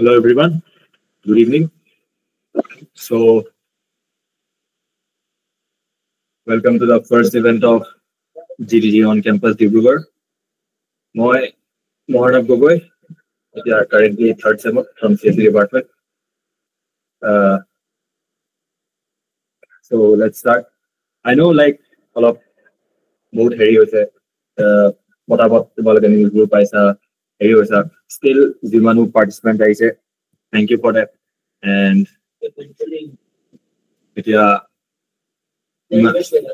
Hello, everyone. Good evening. So, welcome to the first event of GDG on campus Dibrugarh. Moi Mohanab Gogoi. We are currently third sem from CSE department. Uh, so let's start. I know all of mood হেৰি হৈছে পটাপট তোমালোকে নিউজবোৰ পাইছা হেৰি হৈছা still যিমানো participant আহিছে thank you for that and এতিয়া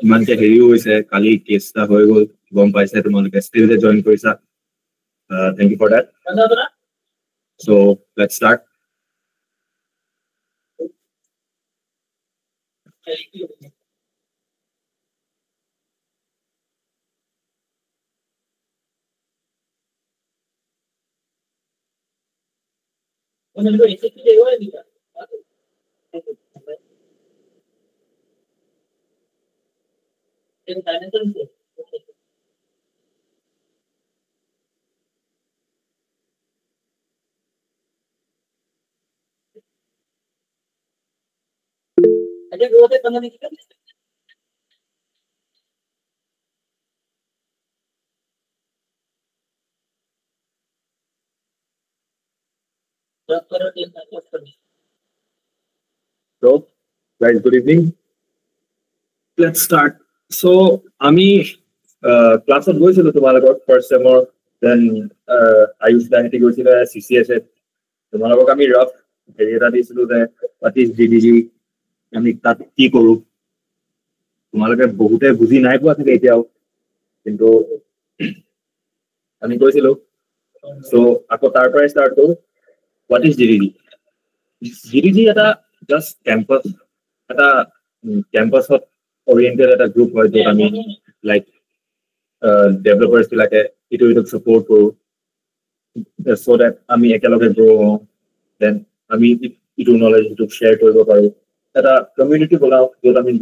ইমানকে হেৰিও হৈছে কালি কেছ এটা হৈ গ'ল গম পাইছে তোমালোকে ষ্টিল যে জইন কৰিছা thank you for that so' let's start So, guys, good evening. Let's start. So, আমি ক্লাছত গৈছিলো তোমালোকৰ ফাৰ্ষ্ট চেমৰ দেন আয়ুষ দাহেতি গৈছিলে CCS তোমালোকক আমি ৰাফ হেৰি এটা দিছিলো যে হোৱাট ইজ GDG আমি তাত কি কৰো তোমালোকে বহুতে বুজি নাই পোৱা চাগে এতিয়াও কিন্তু আমি গৈছিলো চ' আকৌ তাৰ পৰাই ষ্টাৰ্ট কৰো হোৱাট ইজ GDG এটা জাষ্ট এটা কেম্পাছত oriented at a group where I mean like developers like it support so that I mean ekelage grow then I mean it knowledge to share at a community I mean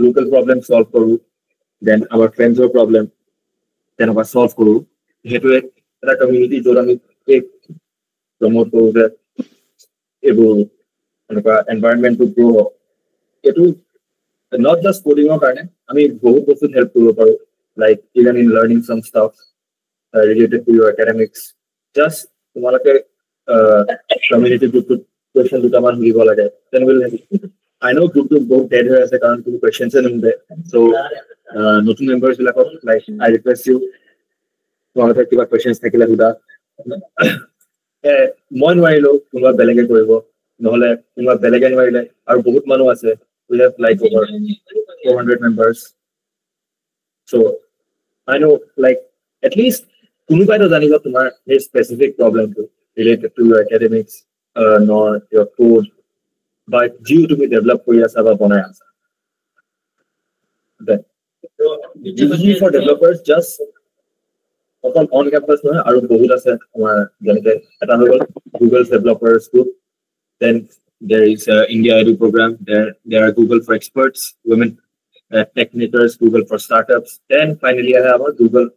local problem solve then our friends or problem then our solve at a community I mean promote that environment to grow it not just coding or I mean both also help to like even in learning some stuff related to your academics just community group question then we'll I know group to both dead as a current questions in there so nothing members will like I request you questions মই নোৱাৰিলো কোনোবা বেলেগে কৰিব নহলে কোনোবা বেলেগে নোৱাৰিলে আৰু বহুত মানুহ আছে we have like over 400 members so I know like at least kunubai to janiba tumar a specific problem related to your academics nor your code but due to be developed for yourself banai asa then GDG for developers just on campus no aru bahut ase amar janite eta hol Google developers group then there is India Edu program. There are Google for experts, women technikers, Google for startups. Then finally, I have a Google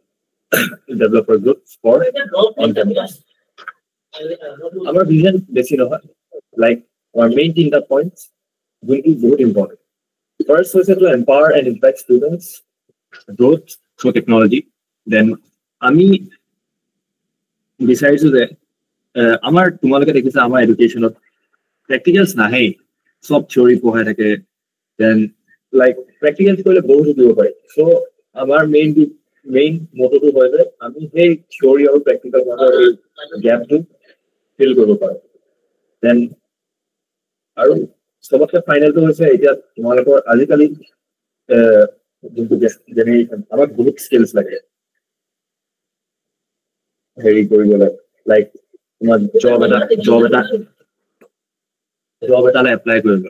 developer group for on campus. Our vision, like our main thing that points will be very important. First, was to empower and impact students growth through technology. Then, Ami besides that, our tomorrow our education of practicals nahe sob theory poha thake then like practicals kole bahut dibo pare so amar main motto to hoye ami hey theory aru practical gap to fill koribo pare then aru sobotke final to hoise eta tumalokor ajikali generation amar বহুত skills lage heri koribole like tumar job এটা apply কৰিব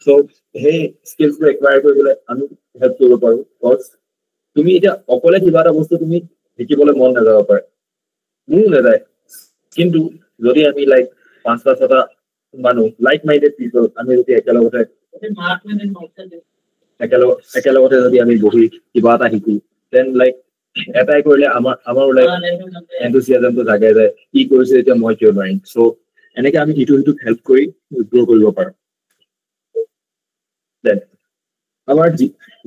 so hey skills require কৰিবলৈ আমি help কৰিব পাৰো because তুমি এটা অকলে কিবা এটা বস্তু তুমি শিকিবলৈ মন নাযাব পাৰে মোৰ নাযায় কিন্তু যদি আমি like পাঁচটা ছটা মানুহ like minded people আমি যদি একেলগতে যদি আমি বহি কিবা এটা শিকো then like এটাই কৰিলে আমাৰ like enthusiasm to জাগে যায় কি কৰিছে এতিয়া মই কিয় নোৱাৰিম so এনেকে আমি ইটো সিটোক হেল্প কৰি গ্ৰ' কৰিব পাৰোঁ। দেন আমাৰ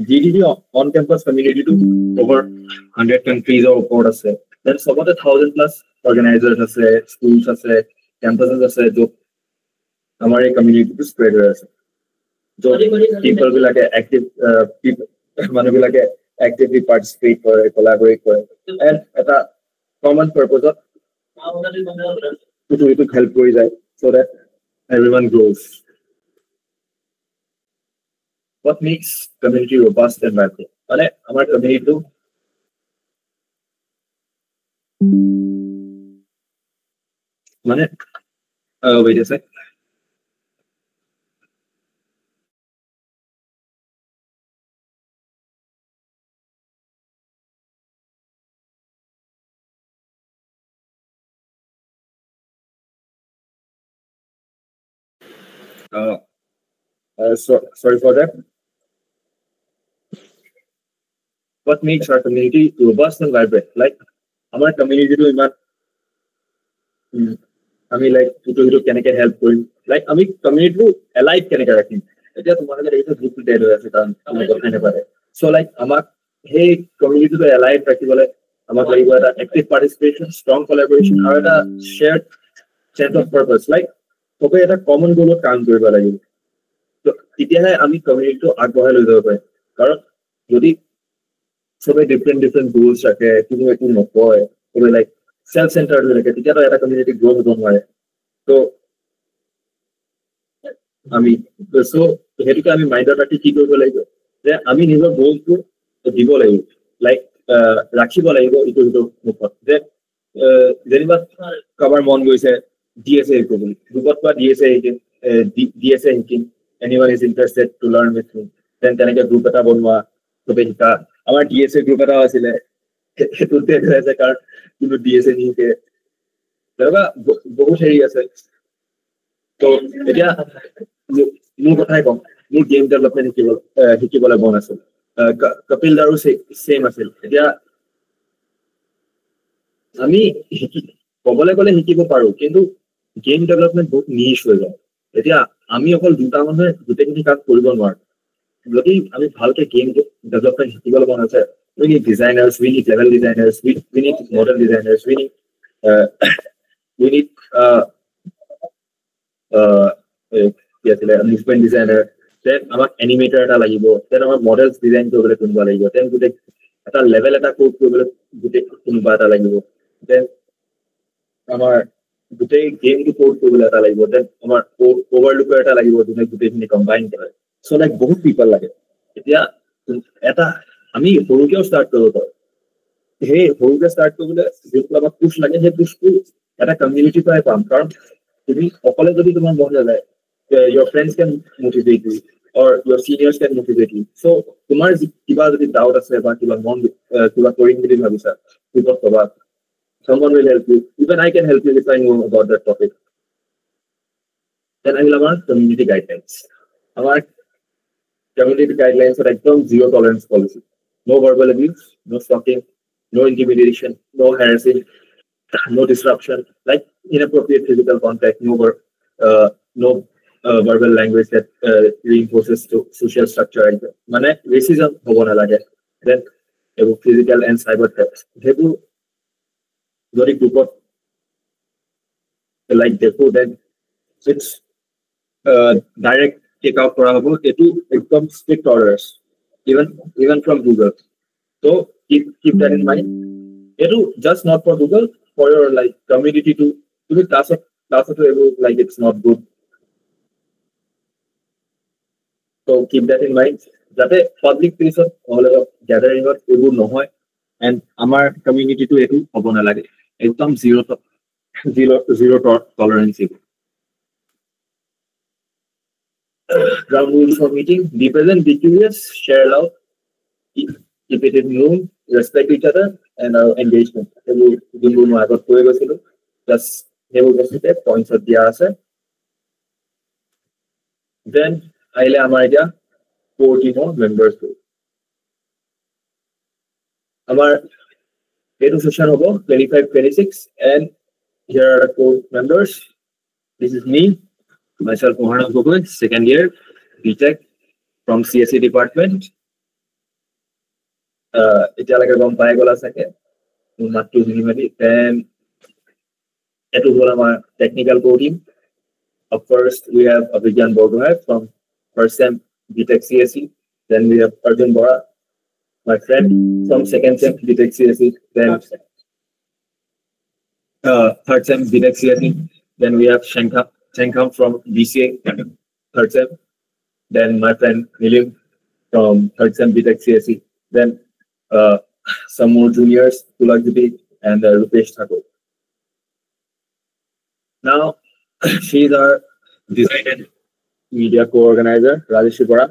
GDP অন কেম্পাছ কমিউনিটিটো over 100 কাণ্ট্ৰিজৰ ওপৰত আছে। দেন চবতে 1000+ অৰ্গেনাইজাৰ্ছ আছে, স্কুলছ আছে, কেম্পাছেছ আছে, য'ত আমাৰ এই কমিউনিটিটো স্প্ৰেড হৈ আছে, য'ত মানুহবিলাকে এক্টিভলি পাৰ্টিচিপেট কৰে, কলাবৰেট কৰে, এণ্ড এটা কমন পাৰ্পজত ইটো সিটোক হেল্প কৰি যায়, so that everyone grows. What makes community robust and vibrant? মানে আমাৰ কমিউনিটিটো মানে wait a sec. Sorry for that. What makes our community robust and vibrant? Like our community to iman আমি like ইটো সিটো কেনেকে হেল্প কৰিম, লাইক আমি কমিউনিটিটো alive কেনেকে ৰাখিম। এতিয়া তোমালোকে দেখিছা গ্ৰুপটো ডেড হৈ আছে কাৰণ তুমি কথাই নাপাতে। চ' লাইক আমাক সেই কমিউনিটিটো এলাইভ ৰাখিবলৈ আমাক লাগিব এটা এক্টিভ পাৰ্টিচিপেশ্যন, ষ্ট্ৰং কলাবৰেশ্যন আৰু এটা shared sense of purpose. Like চবে এটা কমন গ'লত কাম কৰিব লাগিব, তেতিয়াহে আমি কমিউনিটিটো আগবঢ়াই লৈ যাব পাৰিম। কাৰণ যদি চবে ডিফাৰেণ্ট গ'লছ ৰাখে, কোনো একো নকয়, চবে লাইক চেল্ফ চেণ্টাৰ্ড হৈ থাকে, তেতিয়াতো এটা কমিউনিটি গ্ৰ' হ'ব নোৱাৰে। ত' আমি সেইটোকে আমি মাইণ্ডত ৰাখি কি কৰিব লাগিব যে আমি নিজৰ গ'লছবোৰ দিব লাগিব, লাইক ৰাখিব লাগিব ইটো সিটোৰ মুখত, যে যেনিবা কাৰোবাৰ মন গৈছে DSA শিকিবলৈ, গ্ৰুপত বা DSA শিকিম, anyone is interested to learn with me, then তেনেকে গ্ৰুপ এটা বনোৱা, চবে শিকা। আমাৰ DSA গ্ৰুপ এটা আছিলে, সেইটোত আছে কাৰণ কিন্তু DSA নিশিকে, তেনেকুৱা বহুত হেৰি আছে। ত' এতিয়া মোৰ কথাই কম, মোৰ গেম ডেভেলপমেণ্ট শিকিবলৈ মন আছিল, কপিল দাৰো ছেম আছিল। এতিয়া আমি ক'বলৈ গ'লে শিকিব পাৰো, কিন্তু গেম ডেভেলপমেণ্ট বহুত নিচ হৈ যায়। এতিয়া আমি অকল দুটা মানুহে গোটেইখিনি কাম কৰিব নোৱাৰো। যদি আমি ভালকে গেম ডেভেলপমেণ্ট শিকিবলৈ মন আছে, we need designers, we need level designers, we need model designers, we need movement designer, then আমাক এনিমেটৰ এটা লাগিব, then আমাৰ মডেলছ ডিজাইন কৰিবলৈ কোনোবা লাগিব, then গোটেই এটা লেভেল এটা কোড কৰিবলৈ গোটেই কোনোবা এটা লাগিব, then আমাৰ গোটেই গেমটো কোড কৰিবলৈ এটা লাগিব, then আমাৰ অভাৰলুকাৰ এটা লাগিব যোনে গোটেইখিনি কম্বাইন কৰে। চ' লাইক বহুত পিপল লাগে। এতিয়া এটা আমি সৰুকেও ষ্টাৰ্ট কৰিব পাৰোঁ, সেই সৰুকে ষ্টাৰ্ট কৰিবলৈ যিটো আমাক পুছ লাগে, সেই পুছটো এটা কমিউনিটিৰ পৰাই পাম। কাৰণ তুমি অকলে যদি তোমাৰ মন নাযায়, your friends can motivate you or your seniors can motivate you. So তোমাৰ কিবা যদি ডাউট আছে বা কিবা কৰিম বুলি ভাবিছা, গ্ৰুপত ক'বা, someone will help you. Even I can help you if I know about that topic. Then I will have community guidelines. Our community guidelines are একদম zero tolerance policy. No verbal abuse, no stalking, no intimidation, no harassing, no disruption, like inappropriate physical contact, no verbal language that reinforces to social structure. মানে racism হ'ব নালাগে। Then এইবোৰ physical and cyber threats, সেইবোৰ যদি গ্ৰুপত like দেখো, then it's direct take out কৰা হ'ব। এইটো একদম strict orders, even from Google. So keep that in mind. It just not for Google, for your like community to be class of like it's not good. So keep that in mind. That public place of all of gathering of ebu nohoy, and our community to etu hobo nalage. Ekdom zero tolerance. Ground rules for meeting: be present, be curious, share love, keep it in room, respect each other, and engagement. Just points of the answer. Then I'll have 40 more members. Our session over 25-26, and here are the 4 members. This is me, myself, Mohanab Gogoi, second year, BTech from CSE department. এতিয়ালৈকে গম পাই গলা চাগে মোৰ মাতটো শুনি মেলি then এইটো হ'ল আমাৰ technical coding. Of course, we have Abhigyan Borgohain from first sem BTech CSE. Then we have Arjun Bora, my friend from second sem BTech CSE. Then third sem BTech CSE. Then we have Shankham from BCA, third sem. Then my friend Nilim from third sem BTech CSE. Then some more juniors, Kulagditi and Rupesh Thakur. Now, she's our design and media co-organizer, Rajeshri Bora.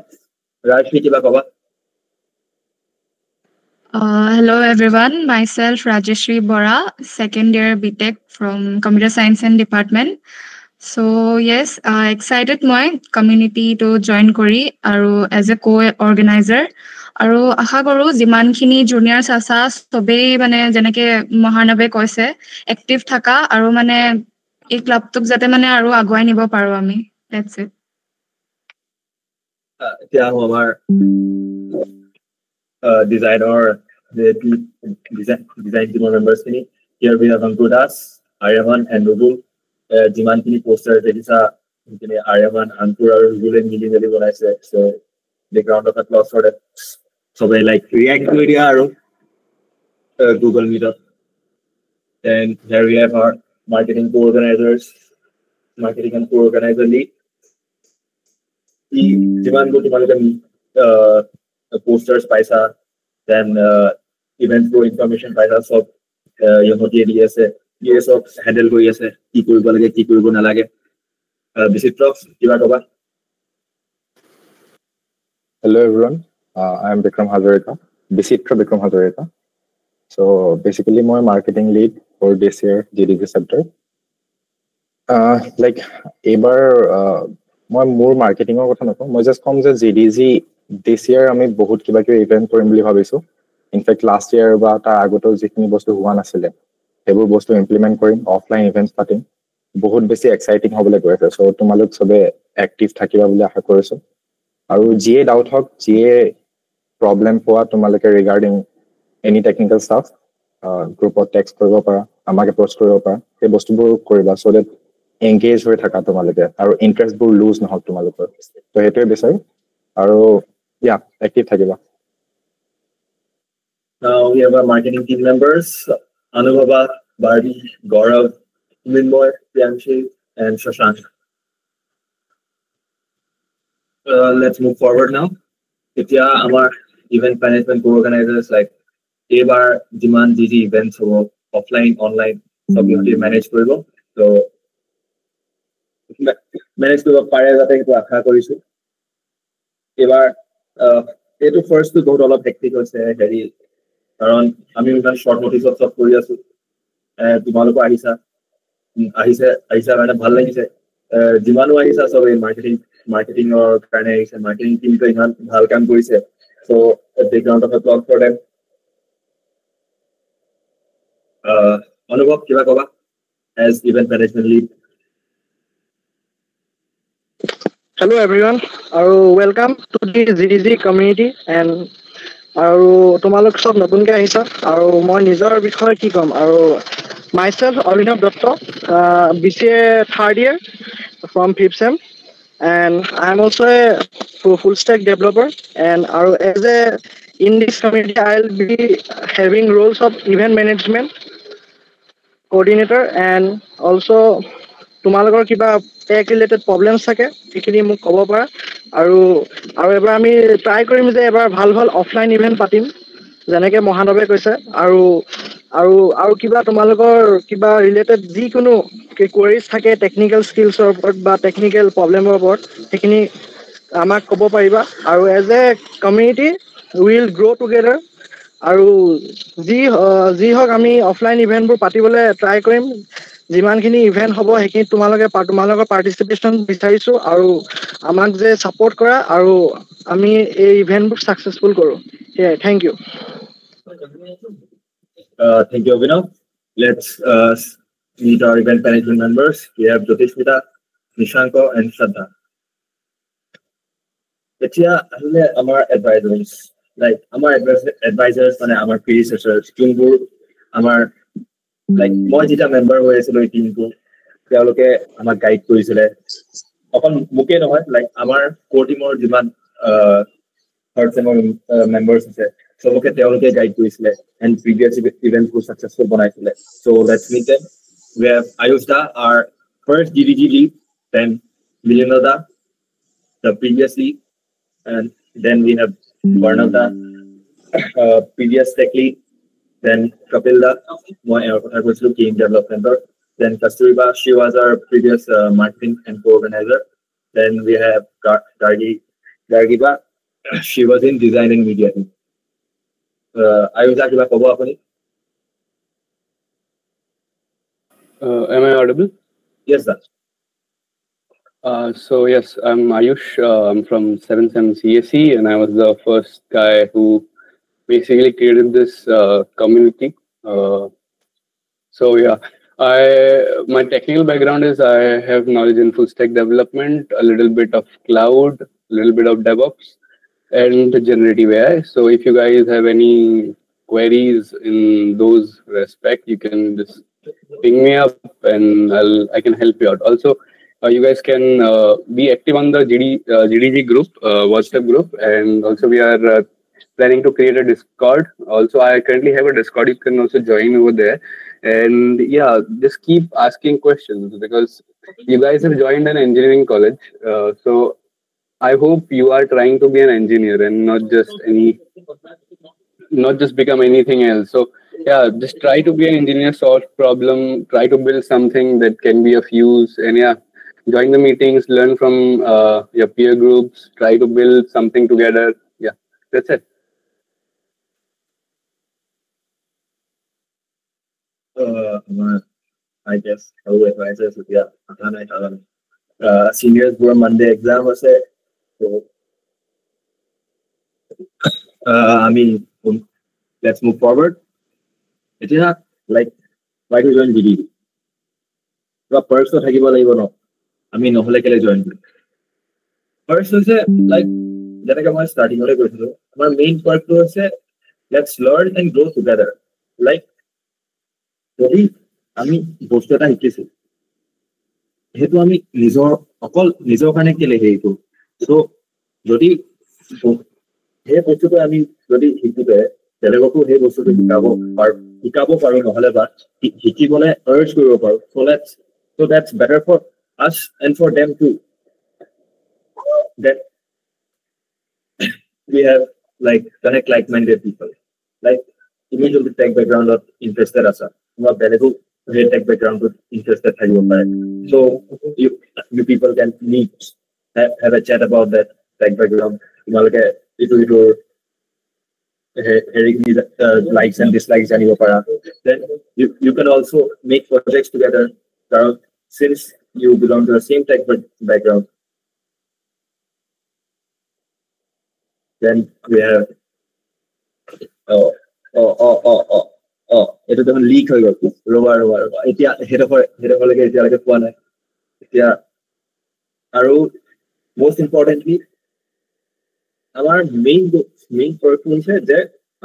Rajeshri, kiba kaba? Hello everyone, myself Rajeshri Bora, second year BTech from Computer Science and Department. So yes, excited moi community to join kori aru as a co-organizer. আৰু আশা কৰো যিমানখিনি juniors আছা সবেই মানে যেনেকে মহানৱে কৈছে active থাকা আৰু মানে এই ক্লাবটোক যাতে মানে আৰু আগুৱাই নিব পাৰো আমি দ্যাটস ইট এতিয়া আমাৰ ডিজাইনৰ ডিজাইন টিমৰ মেম্বাৰছখিনি here we have Ankur Das, Aryaman and Rubul. যিমানখিনি পোষ্টাৰ দেখিছা সেইখিনি Aryaman, Ankur আৰু Rubule মিলি মেলি বনাইছে so the ground of applause for that. সবাই like react to it আৰু Google Meetup. And here we have our marketing co-organizers, marketing and co-organizer lead. যিমানবোৰ তোমালোকে posters পাইছা then events বোৰ information পাইছা সব ইহঁতিয়ে দি আছে সব হেণ্ডেল কৰি আছে কি কৰিব লাগে কি কৰিব নালাগে বিচিত্ৰ কিবা কবা Hello everyone, I am Bikram Hazarika, Bisitra Bikram Hazarika. So basically my marketing lead for this year GDG sector. Like ebar মই মোৰ মাৰ্কেটিংৰ কথা নকওঁ মই জাস্ট কম যে GDG this year আমি বহুত কিবা কিবি ইভেন্ট কৰিম বুলি ভাবিছো ইনফেক্ট লাষ্ট ইয়াৰ বা তাৰ আগতেও যিখিনি বস্তু হোৱা নাছিলে সেইবোৰ বস্তু ইমপ্লিমেন্ট কৰিম অফলাইন ইভেন্টছ পাতিম বহুত বেছি এক্সাইটিং হ'বলৈ গৈ আছে সো তোমালোক সবে এক্টিভ থাকিবা বুলি আশা কৰিছো আৰু যিয়ে ডাউট হওক যিয়ে প্ৰবলেম পোৱা তোমালোকে ৰিগাৰ্ডিং এনি টেকনিক্যাল ষ্টাফ গ্ৰুপত টেক্সট কৰিব পাৰা আমাক এপ্ৰ'চ কৰিব পাৰা সেই বস্তুবোৰ কৰিবা সো দ্যাট এংগেজ হৈ থাকা তোমালোকে আৰু ইন্টাৰেষ্টবোৰ লুজ নহওক তোমালোকৰ তো সেইটোৱে বিচাৰো আৰু ইয়া এক্টিভ থাকিবা Now we have our marketing team members Anubhava, Barbie, Gaurav, Minmoy, Priyanshi and Shashank. Let's move forward now. এতিয়া আমাৰ event management co-organizers like এবাৰ যিমান যি events হ'ব offline online সব ইহঁতি manage কৰিব so manage কৰিব পাৰে যাতে সেইটো আশা কৰিছো এবাৰ এইটো ফাৰ্ষ্টটো বহুত অলপ হেক্টিক হৈছে হেৰি কাৰণ আমি ইমান শৰ্ট নোটিছত সব কৰি আছো তোমালোকো আহিছা মানে ভাল লাগিছে যিমানো আহিছা সব এই মাৰ্কেটিঙৰ কাৰণে আহিছে মাৰ্কেটিং টিমটো ইমান ভাল কাম কৰিছে so a big round of applause for them অনুভৱ কিবা কবা as event management lead Hello everyone, welcome to the GDG community and তোমালোক সব নতুনকৈ আহিছা আৰু মই নিজৰ বিষয়ে কি ক'ম আৰু myself Abhinav Datta, BCA third year from 5th sem and I am also a full stack developer and as a in this community I will be having roles of event management coordinator and also তোমালোকৰ কিবা tech related problems থাকে সেইখিনি মোক ক'ব পাৰা আৰু এবাৰ আমি ট্ৰাই কৰিম যে এবাৰ ভাল অফলাইন ইভেন্ট পাতিম যেনেকৈ মহানৱে কৈছে আৰু কিবা তোমালোকৰ কিবা ৰিলেটেড যিকোনো কোৱেৰিজ থাকে টেকনিকেল স্কিলছৰ ওপৰত বা টেকনিকেল প্ৰবলেমৰ ওপৰত সেইখিনি আমাক ক'ব পাৰিবা আৰু as a community will grow' together আৰু যি হওক আমি অফলাইন ইভেন্টবোৰ পাতিবলৈ ট্ৰাই কৰিম যিমানখিনি ইভেন্ট হ'ব সেইখিনি তোমালোকৰ পাৰ্টিচিপেশ্যন বিচাৰিছো আৰু আমাক যে ছাপোৰ্ট কৰা আৰু আমি এই ইভেন্টবোৰ ছাকচেছফুল কৰোঁ thank you Thank you Abhinav let's meet our event management members we have Jyotishmita Nishanko and Shraddha. এতিয়া আহিলে আমাৰ এডভাইজাৰ্ছ লাইক আমাৰ এডভাইজাৰ্ছ মানে আমাৰ প্ৰিডিচেছাৰ্ছ যোনবোৰ আমাৰ লাইক মই যেতিয়া মেম্বাৰ হৈ আছিলো এই টিমটো তেওঁলোকে আমাক গাইড কৰিছিলে অকল মোকেই নহয় লাইক আমাৰ কোৰ টিমৰ যিমান থাৰ্ড চেমৰ মেম্বাৰ্ছ আছে চবকে তেওঁলোকে গাইড কৰিছিলে এণ্ড প্ৰিভিয়াছ ইভেণ্টবোৰ ছাকচেছফুল বনাইছিলে so' let's meet them we have Ayush Da, our first DDG lead, then Milena Da, the previous lead, and then we have Varnada, previous tech lead, then Kapil Da, I was looking development, then Kasturiba, she was our previous marketing and co-organizer, then we have Gargiba, she was in design and media. Ayush Da, kiba kobo apuni? Am I audible? Yes, sir. So yes, I'm Ayush. I'm from 7th Sem CSE, and I was the first guy who basically created this community. So yeah, my technical background is I have knowledge in full stack development, a little bit of cloud, a little bit of DevOps, and generative AI. So if you guys have any queries in those respect, you can just ping me up and I can help you out. Also, you guys can be active on the GDG group, WhatsApp group, and also we are planning to create a Discord. Also, I currently have a Discord. You can also join over there. And yeah, just keep asking questions because you guys have joined an engineering college. So I hope you are trying to be an engineer and not just become anything else. So yeah, just try to be an engineer, solve problem, try to build something that can be of use, and yeah, join the meetings, learn from your peer groups, try to build something together. Yeah, that's it. I guess how advisors yeah seniors were Monday exam was it so I mean let's move forward it's not like why to join GDD first থাকিব লাগিব ন আমি নহলে কেলে join কৰিম first হৈছে like যেনেকৈ মই ষ্টাৰ্টিঙতে কৈছিলো আমাৰ মেইন পাৰ্টটো হৈছে let's learn and grow' together like যদি আমি বস্তু এটা শিকিছো সেইটো আমি অকল নিজৰ কাৰণে কেলে হেৰি কৰো চ' যদি সেই বস্তুটো আমি যদি শিকোতে বেলেগকো সেই বস্তুটো শিকাব পাৰো নহলে বা শিকিবলৈ আৰ্জ কৰিব পাৰো so that's better for us and for them too that we have like connect like-minded people like তুমি যদি টেক বেকগ্ৰাউণ্ডত ইণ্টাৰেষ্টেড আছা তোমাৰ বেলেগো সেই টেক বেকগ্ৰাউণ্ডত ইণ্টাৰেষ্টেড থাকিব পাৰে so you people can meet have a chat about that tech background তোমালোকে ইটো likes and dislikes জানিব পাৰা then you can also make projects together since you belong to the same tech background then we have এটা দেখোন leak হৈ গ'ল ৰবা এতিয়া সেইডোখৰলৈকে এতিয়ালৈকে পোৱা নাই এতিয়া আৰু most importantly our main purpose হৈছে যে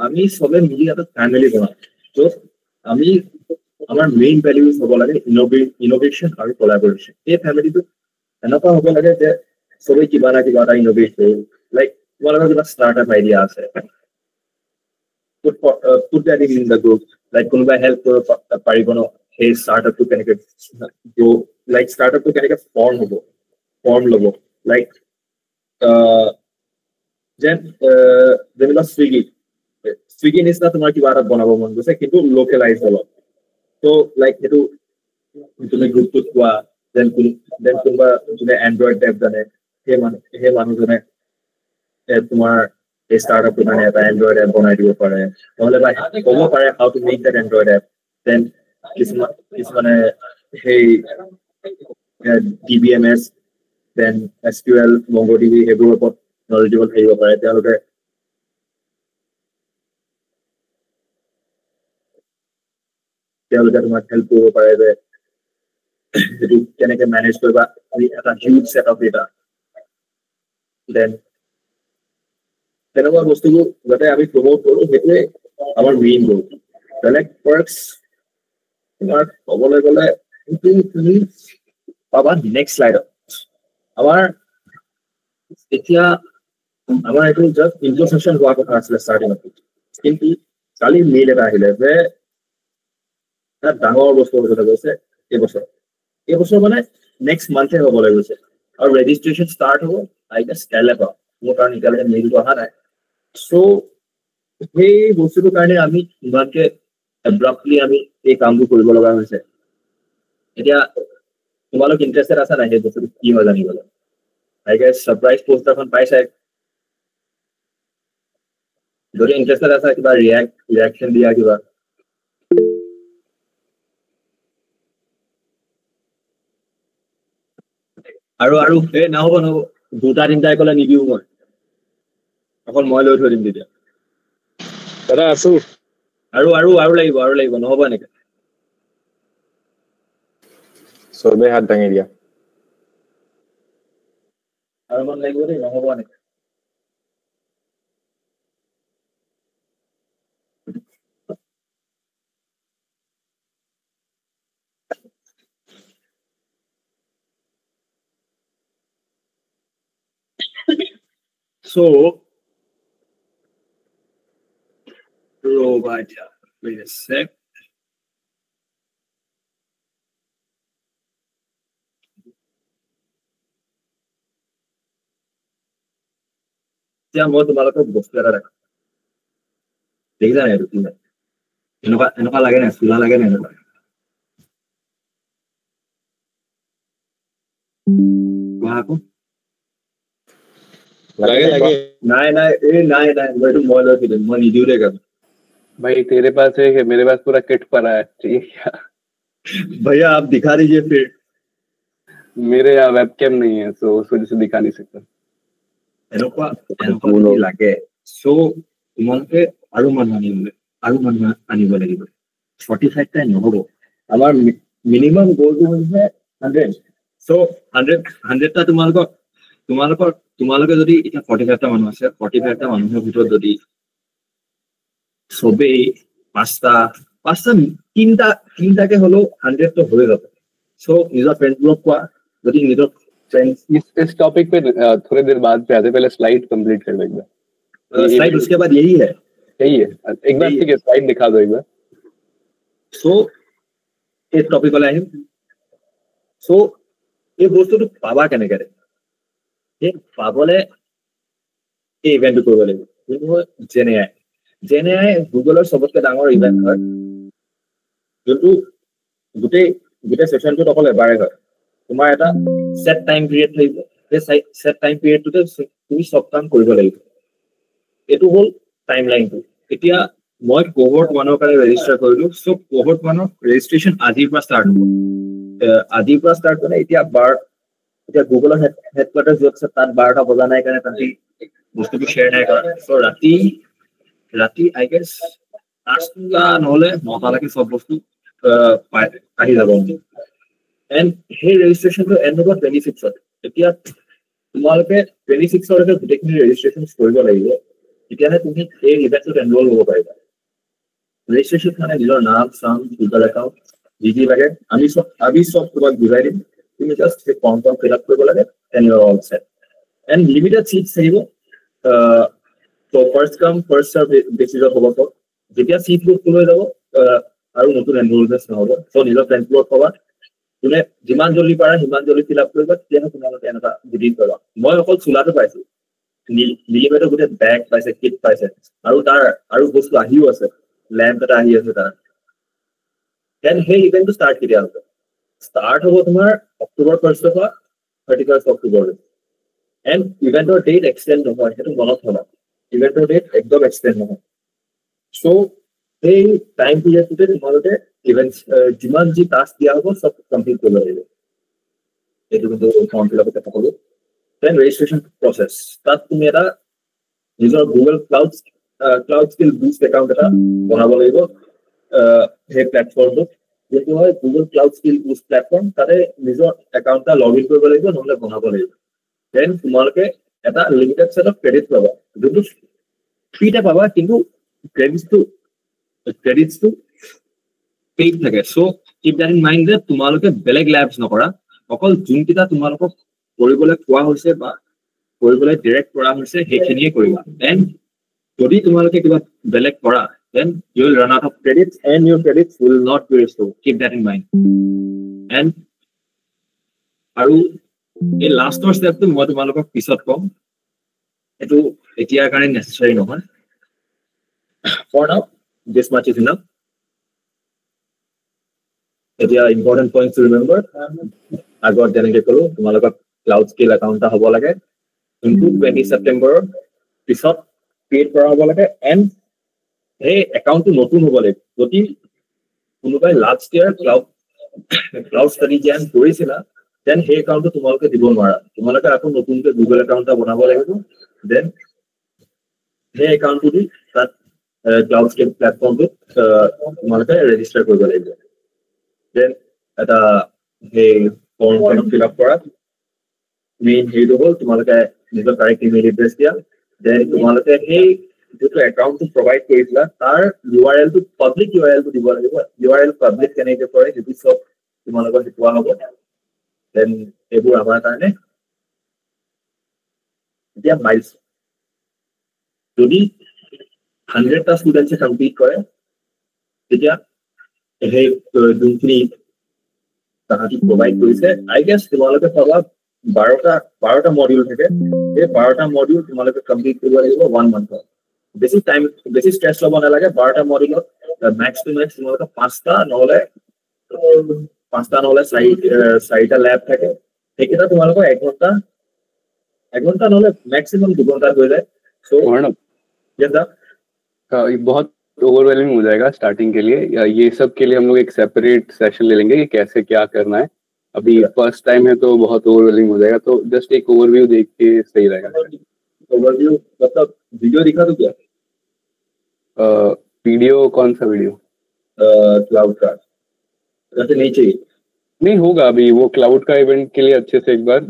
আমি সবে মিলি এটা ফ্যামিলি বনাও তো আমি আমাৰ মেইন ভ্যালুজ হ'ব লাগে ইনোভেশন আৰু কোলাবোৰেশন এই ফ্যামিলিটো এনেকুৱা হ'ব লাগে যে সবে কিবা না কিবা এটা ইনোভেট কৰে লাইক তোমালোকৰ কিবা ষ্টাৰ্টআপ আইডিয়া আছে put that in the group like কোনোবা হেল্প কৰিব পাৰিব ন সেই ষ্টাৰ্টআপটো কেনেকৈ গ্ৰ' লাইক ষ্টাৰ্টআপটো কেনেকৈ ফৰ্ম ল'ব লাইক যেনিবা চুইগি নিচিনা তোমাৰ কিবা এটা বনাব মন গৈছে কিন্তু লোকেলাইজ অলপ ত' লাইক সেইটো তুমি গ্ৰুপটোত কোৱা দেন কোনোবা যোনে এণ্ড্ৰইড এপ জানে সেই মানুহজনে তোমাৰ এই ষ্টাৰ্টআপটোৰ কাৰণে এটা এণ্ড্ৰইড এপ বনাই দিব পাৰে নহ'লে বা ক'ব পাৰে how to make that android app then কিছুমানে সেই DBMS দেন SQL MongoDB সেইবোৰৰ ওপৰত নলেজেবল থাকিব পাৰে তেওঁলোকে তোমাক হেল্প কৰিব পাৰে যে সেইটো কেনেকৈ মেনেজ কৰিবা এটা huge set of data then তেনেকুৱা বস্তুবোৰ যাতে আমি প্ৰমোট কৰোঁ সেইটোৱে আমাৰ মেইন গ'ল বেলেগ পাৰ্কছ তোমাৰ ক'বলৈ গ'লে কিন্তু তুমি পাবা নেক্সট শ্লাইডত আমাৰ এতিয়া আমাৰ এইটো জাষ্ট ইন্ট্ৰডাকশ্যন হোৱাৰ কথা আছিলে ষ্টাৰ্টিঙত কিন্তু কালি মেইল এটা আহিলে যে এটা ডাঙৰ বস্তু কথা কৈছে এইবছৰ মানে নেক্সট মান্থে হ'বলৈ গৈছে আৰু ৰেজিষ্ট্ৰেশ্যন ষ্টাৰ্ট হ'ব আই গেছ কাইলৈ পৰা মোৰ কাৰণ এতিয়ালৈকে মেইলটো অহা নাই চ' সেই বস্তুটোৰ কাৰণে আমি ইমানকে এব্ৰাপ্টলি আমি এই কামবোৰ কৰিব লগা হৈছে এতিয়া তোমালোক ইণ্টাৰেষ্টেড আছা নাই সেই বস্তুটো কি হয় জানিবলৈ আই গেছ ছাৰপ্ৰাইজ পোষ্টাৰখন পাইছে যদি ইণ্টাৰেষ্টেড আছা কিবা ৰিয়াকশ্যন দিয়া কিবা আৰু এই নহ'ব দুটা তিনিটাই ক'লে নিদিওঁ মই অকল মই লৈ থৈ দিম তেতিয়া দাদা আছো আৰু লাগিব নহ'ব এনেকে চবে হাত দাঙি দিয়া আৰু মন লাগিব দেই নহ'ব এনেকে So, robot, wait a sec. এতিয়া মই তোমালোকক বস্তু এটা দেখাম দেখিছা নাই এইটো এনেকুৱা লাগে নাই চোলা লাগে নাই এনেকুৱা আকৌ लगे নাই মই লৈ দিম মই নিদিও দে কাম भाई तेरे पास है मेरे पास पूरा किट पड़ा है ठीक है भैया आप दिखा दीजिए फिर मेरे यहाँ वेबकैम नहीं है तो उस वजह से दिखा नहीं सकता এনেকুৱা লাগে সো তোমালোকে আৰু মানুহ আনিব লাগিব 45 টাই নহ'ব আমাৰ মিনিমাম গ'লটো হৈছে 100 সো 100টা তোমালোকে যদি এতিয়া 45টা মানুহ আছে 45টা মানুহৰ ভিতৰত যদি সবেই পাঁচটা তিনটাকে হলেও 100 হৈ যাব সো নিজৰ ফ্ৰেণ্ডবোৰক কোৱা যদি নিজৰ इस टॉपिक पे थोड़ी देर बाद पे आते पहले स्लाइड कंप्लीट कर देगा स्लाइड उसके बाद यही है एक बार ठीक है स्लाइड दिखा दो एक बार सो इस टॉपिक वाला है सो ये বস্তুটো পাবা কেনেকে এই পাবলে এই ইভেন্টটো কৰিব লাগিব কিন্তু জেনেআই গুগলৰ সবতকৈ ডাঙৰ ইভেন্ট হয় যোনটো গোটেই সেশনটো অকল এবাৰে হয় তোমাৰ এটা সেট টাইম পিৰিয়ড থাকিব সেই সেট টাইম পিৰিয়ডটোতে তুমি সব কাম কৰিব লাগিব এটো হল টাইমলাইনটো এতিয়া মই কোহৰ্ট 1 ৰ কাৰণে ৰেজিষ্টাৰ কৰিলো সো কোহৰ্ট 1 ৰ ৰেজিষ্ট্ৰেচন আজিৰ পৰা ষ্টাৰ্ট হ'ব আজিৰ পৰা ষ্টাৰ্ট কৰিলে এতিয়া গুগলৰ হেডকোৱাৰ্টাৰ য'ত আছে তাত 12টা বজা নাই কাৰণে তাতে বস্তুটো শ্বেয়াৰ নাই কৰা সো ৰাতি আই গেছ 8টা নহলে 9টালৈকে সব বস্তু আহি যাব and hey registration to end over 26 এতিয়া তোমালোকে 26 লৈকে গোটেইখিনি ৰেজিষ্ট্ৰেচন কৰিব লাগিব তেতিয়াহে তুমি এই ইভেন্টত এনৰোল হ'ব পাৰিবা ৰেজিষ্ট্ৰেচন মানে নিজৰ নাম গুগল একাউণ্ট যি লাগে আমি সব তোমাক বুজাই দিম তুমি জাষ্ট এই ফৰ্মখন ফিল আপ কৰিব লাগে and you are all set and limited seats থাকিব so first come first serve বেচিছত হ'ব যেতিয়া সিটবোৰ ফুল হৈ যাব আৰু নতুন এনৰোলমেন্ট নহ'ব সো নিজৰ ফ্ৰেণ্ডবোৰক ক'বা তুমি যিমান জলদি পাৰা সিমান জলদি ফিল আপ কৰিবা তেতিয়াহে তোমালোকে এনেকুৱা বুকিং কৰিবা মই অকল চোলাটো পাইছো লিমিটেড গোটেই বেগ পাইছে কিট পাইছে আৰু বস্তু আহিও আছে লেম্প এটা আহি আছে তাৰ দেন সেই ইভেন্টটো ষ্টাৰ্ট কেতিয়া হ'ব ষ্টাৰ্ট হ'ব তোমাৰ অক্টোবৰ 1st পৰা 31st অক্টোবৰ এণ্ড ইভেন্টৰ ডেট এক্সটেণ্ড নহয় সেইটো মনত থবা ইভেন্টৰ ডেট একদম এক্সটেণ্ড নহয় চ' সেই টাইম পিৰিয়ডটোতে তোমালোকে ইভেন্ট যিমান যি টাস্ক দিয়া হ'ব সব কমপ্লিট কৰিব লাগিব এইটো কিন্তু ফৰ্ম ফিল আপতে সকলো দেন ৰেজিষ্ট্ৰেচন প্ৰচেছ তাত তুমি এটা নিজৰ Google cloud skill Boost account এটা বনাব লাগিব সেই প্লেটফৰ্মটোত যেটো হয় Google cloud skill Boost platform তাতে নিজৰ একাউণ্ট এটা লগ ইন কৰিব লাগিব নহলে বনাব লাগিব দেন তোমালোকে এটা লিমিটেড সেট অফ ক্ৰেডিট পাবা যোনটো ফ্ৰীতে পাবা কিন্তু ক্ৰেডিটছটো পেইড থাকে so keep that in mind যে তোমালোকে বেলেগ ল্যাবছ নকৰা অকল যোনকেইটা তোমালোকক কৰিবলৈ কোৱা হৈছে বা কৰিবলৈ ডাইৰেক্ট কৰা হৈছে সেইখিনিয়ে কৰিবা দেন যদি তোমালোকে কিবা বেলেগ কৰা then you will run out of credits and your credits will not be restored. Keep that in mind. And aru in last step to moi tumalok pisot kom etu etia karone necessary no hoy for now this much is enough. Etia important points to remember agot deneke kolo tumalok cloud skill account ta hobo lage into 20 September pisot create kora hobo lage and hey account to notun hobo lage jodi konobai last year cloud study jam korisila then hey account to tumaloke dibo nwara tumaloke akon notun ke google account ta banabo lagibo then hey account to that cloud skill platform to tumaloke register koribo lagibo then eta hey form kan fill up kora main hey do hol tumaloke nijor correct email address dia then tumaloke hey যেটো account to provide কৰিছিলা তাৰ URL to public URL to দিব লাগিব URL public কেনেকে কৰে সেইটো সব তোমালোকৰ শিকোৱা হ'ব দেন এইবোৰ আমাৰ কাৰণে এতিয়া মাইলছ যদি 100টা ষ্টুডেন্টছে কমপ্লিট কৰে তেতিয়া এই যোনখিনি তাহাঁতি প্ৰভাইড কৰিছে আই গেছ তোমালোকে পাবা 12টা মডিউল থাকে এই 12টা মডিউল তোমালোকে কমপ্লিট কৰিব লাগিব 1 মান্থ বেছি টাইম বেছি স্ট্রেস লব না লাগে 12টা মডিউলত ম্যাক্স টু ম্যাক্স তোমালোকে 5টা নহলে 4টা ল্যাব থাকে সেইকেইটা তোমালোকে 1 ঘন্টা নহলে ম্যাক্সিমাম 2 ঘন্টা হৈ যায় সো जैसा बहुत ओवरवेलमिंग हो जाएगा स्टार्टिंग के लिए ये सब के लिए हम लोग एक सेपरेट सेशन ले लेंगे कि कैसे क्या करना है अभी फर्स्ट टाइम है तो बहुत ओवरवेलमिंग हो जाएगा तो जस्ट एक ओवरव्यू देख के सही रहेगा ओवरव्यू मतलब वीडियो दिखा दो क्या वीडियो कौन सा वीडियो क्लाउड का ऐसे नहीं चाहिए नहीं होगा अभी वो क्लाउड का इवेंट के लिए अच्छे से एक बार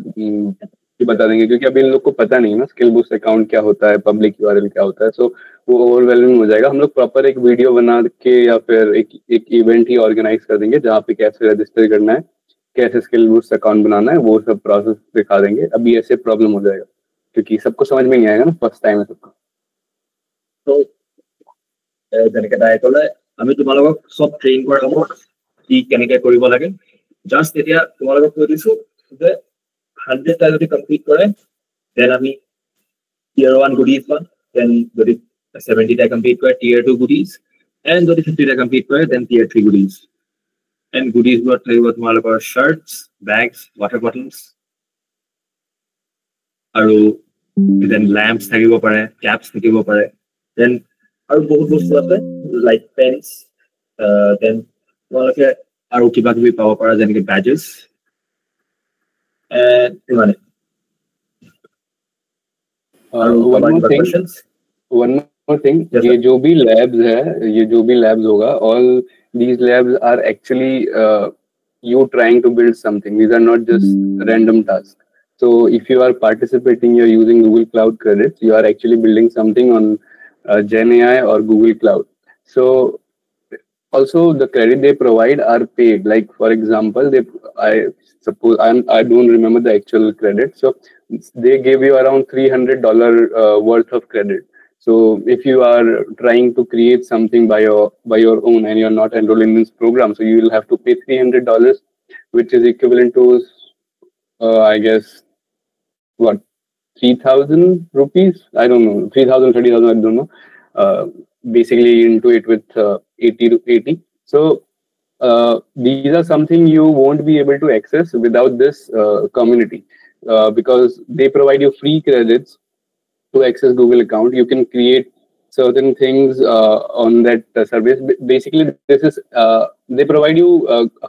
बता देंगे क्योंकि अभी इन लोग को पता नहीं है ना स्किल बूस्ट अकाउंट क्या होता है पब्लिक यूआरएल क्या होता है सो वो ओवरवेलमिंग हो जाएगा हम लोग प्रॉपर एक वीडियो बना के या फिर एक इवेंट ही ऑर्गेनाइज कर देंगे जहाँ पे कैसे रजिस्टर करना है कैसे स्किल बूस्ट अकाउंट बनाना है वो सब प्रोसेस दिखा देंगे अभी ऐसे प्रॉब्लम हो जाएगा क्योंकि सबको समझ में नहीं आएगा ना फर्स्ट टाइम है सबको तो যেনেকে তাই কলে আমি তোমালোকক সব ট্ৰেইন কৰা হ'ব কি কেনেকে কৰিব লাগে জাস্ট এতিয়া তোমালোকক কৈ দিছো যে 100টা যদি কমপ্লিট কৰে দেন আমি tier 1 goodies পাম দেন যদি 70টা কমপ্লিট কৰে tier 2 goodies and যদি 50টা কমপ্লিট কৰে then tier 3 goodies and goodies বোৰ থাকিব তোমালোকৰ shirts bags water bottles আৰু দেন lamps থাকিব পাৰে caps থাকিব পাৰে দেন আৰু বহুত বস্তু আছে লাইক পেন্স দেন তোমালোকে আৰু কিবা কিবি পাব পাৰা যেনেকে badges মানে one more thing ये जो भी labs होगा all these labs are actually you trying to build something these are not just random tasks so if you are participating you're using Google Cloud credits you are actually building something on GenAI or Google Cloud so also the credit they provide are paid like for example I don't remember the actual credit so they give you around $300 worth of credit so if you are trying to create something by your own and you're not enrolled in this program so you will have to pay $300 which is equivalent to I guess what 3,000 rupees I don't know 3,000 30,000 I don't know basically into it with 80 so these are something you won't be able to access without this community because they provide you free credits to access Google account you can create certain things on that service basically this is they provide you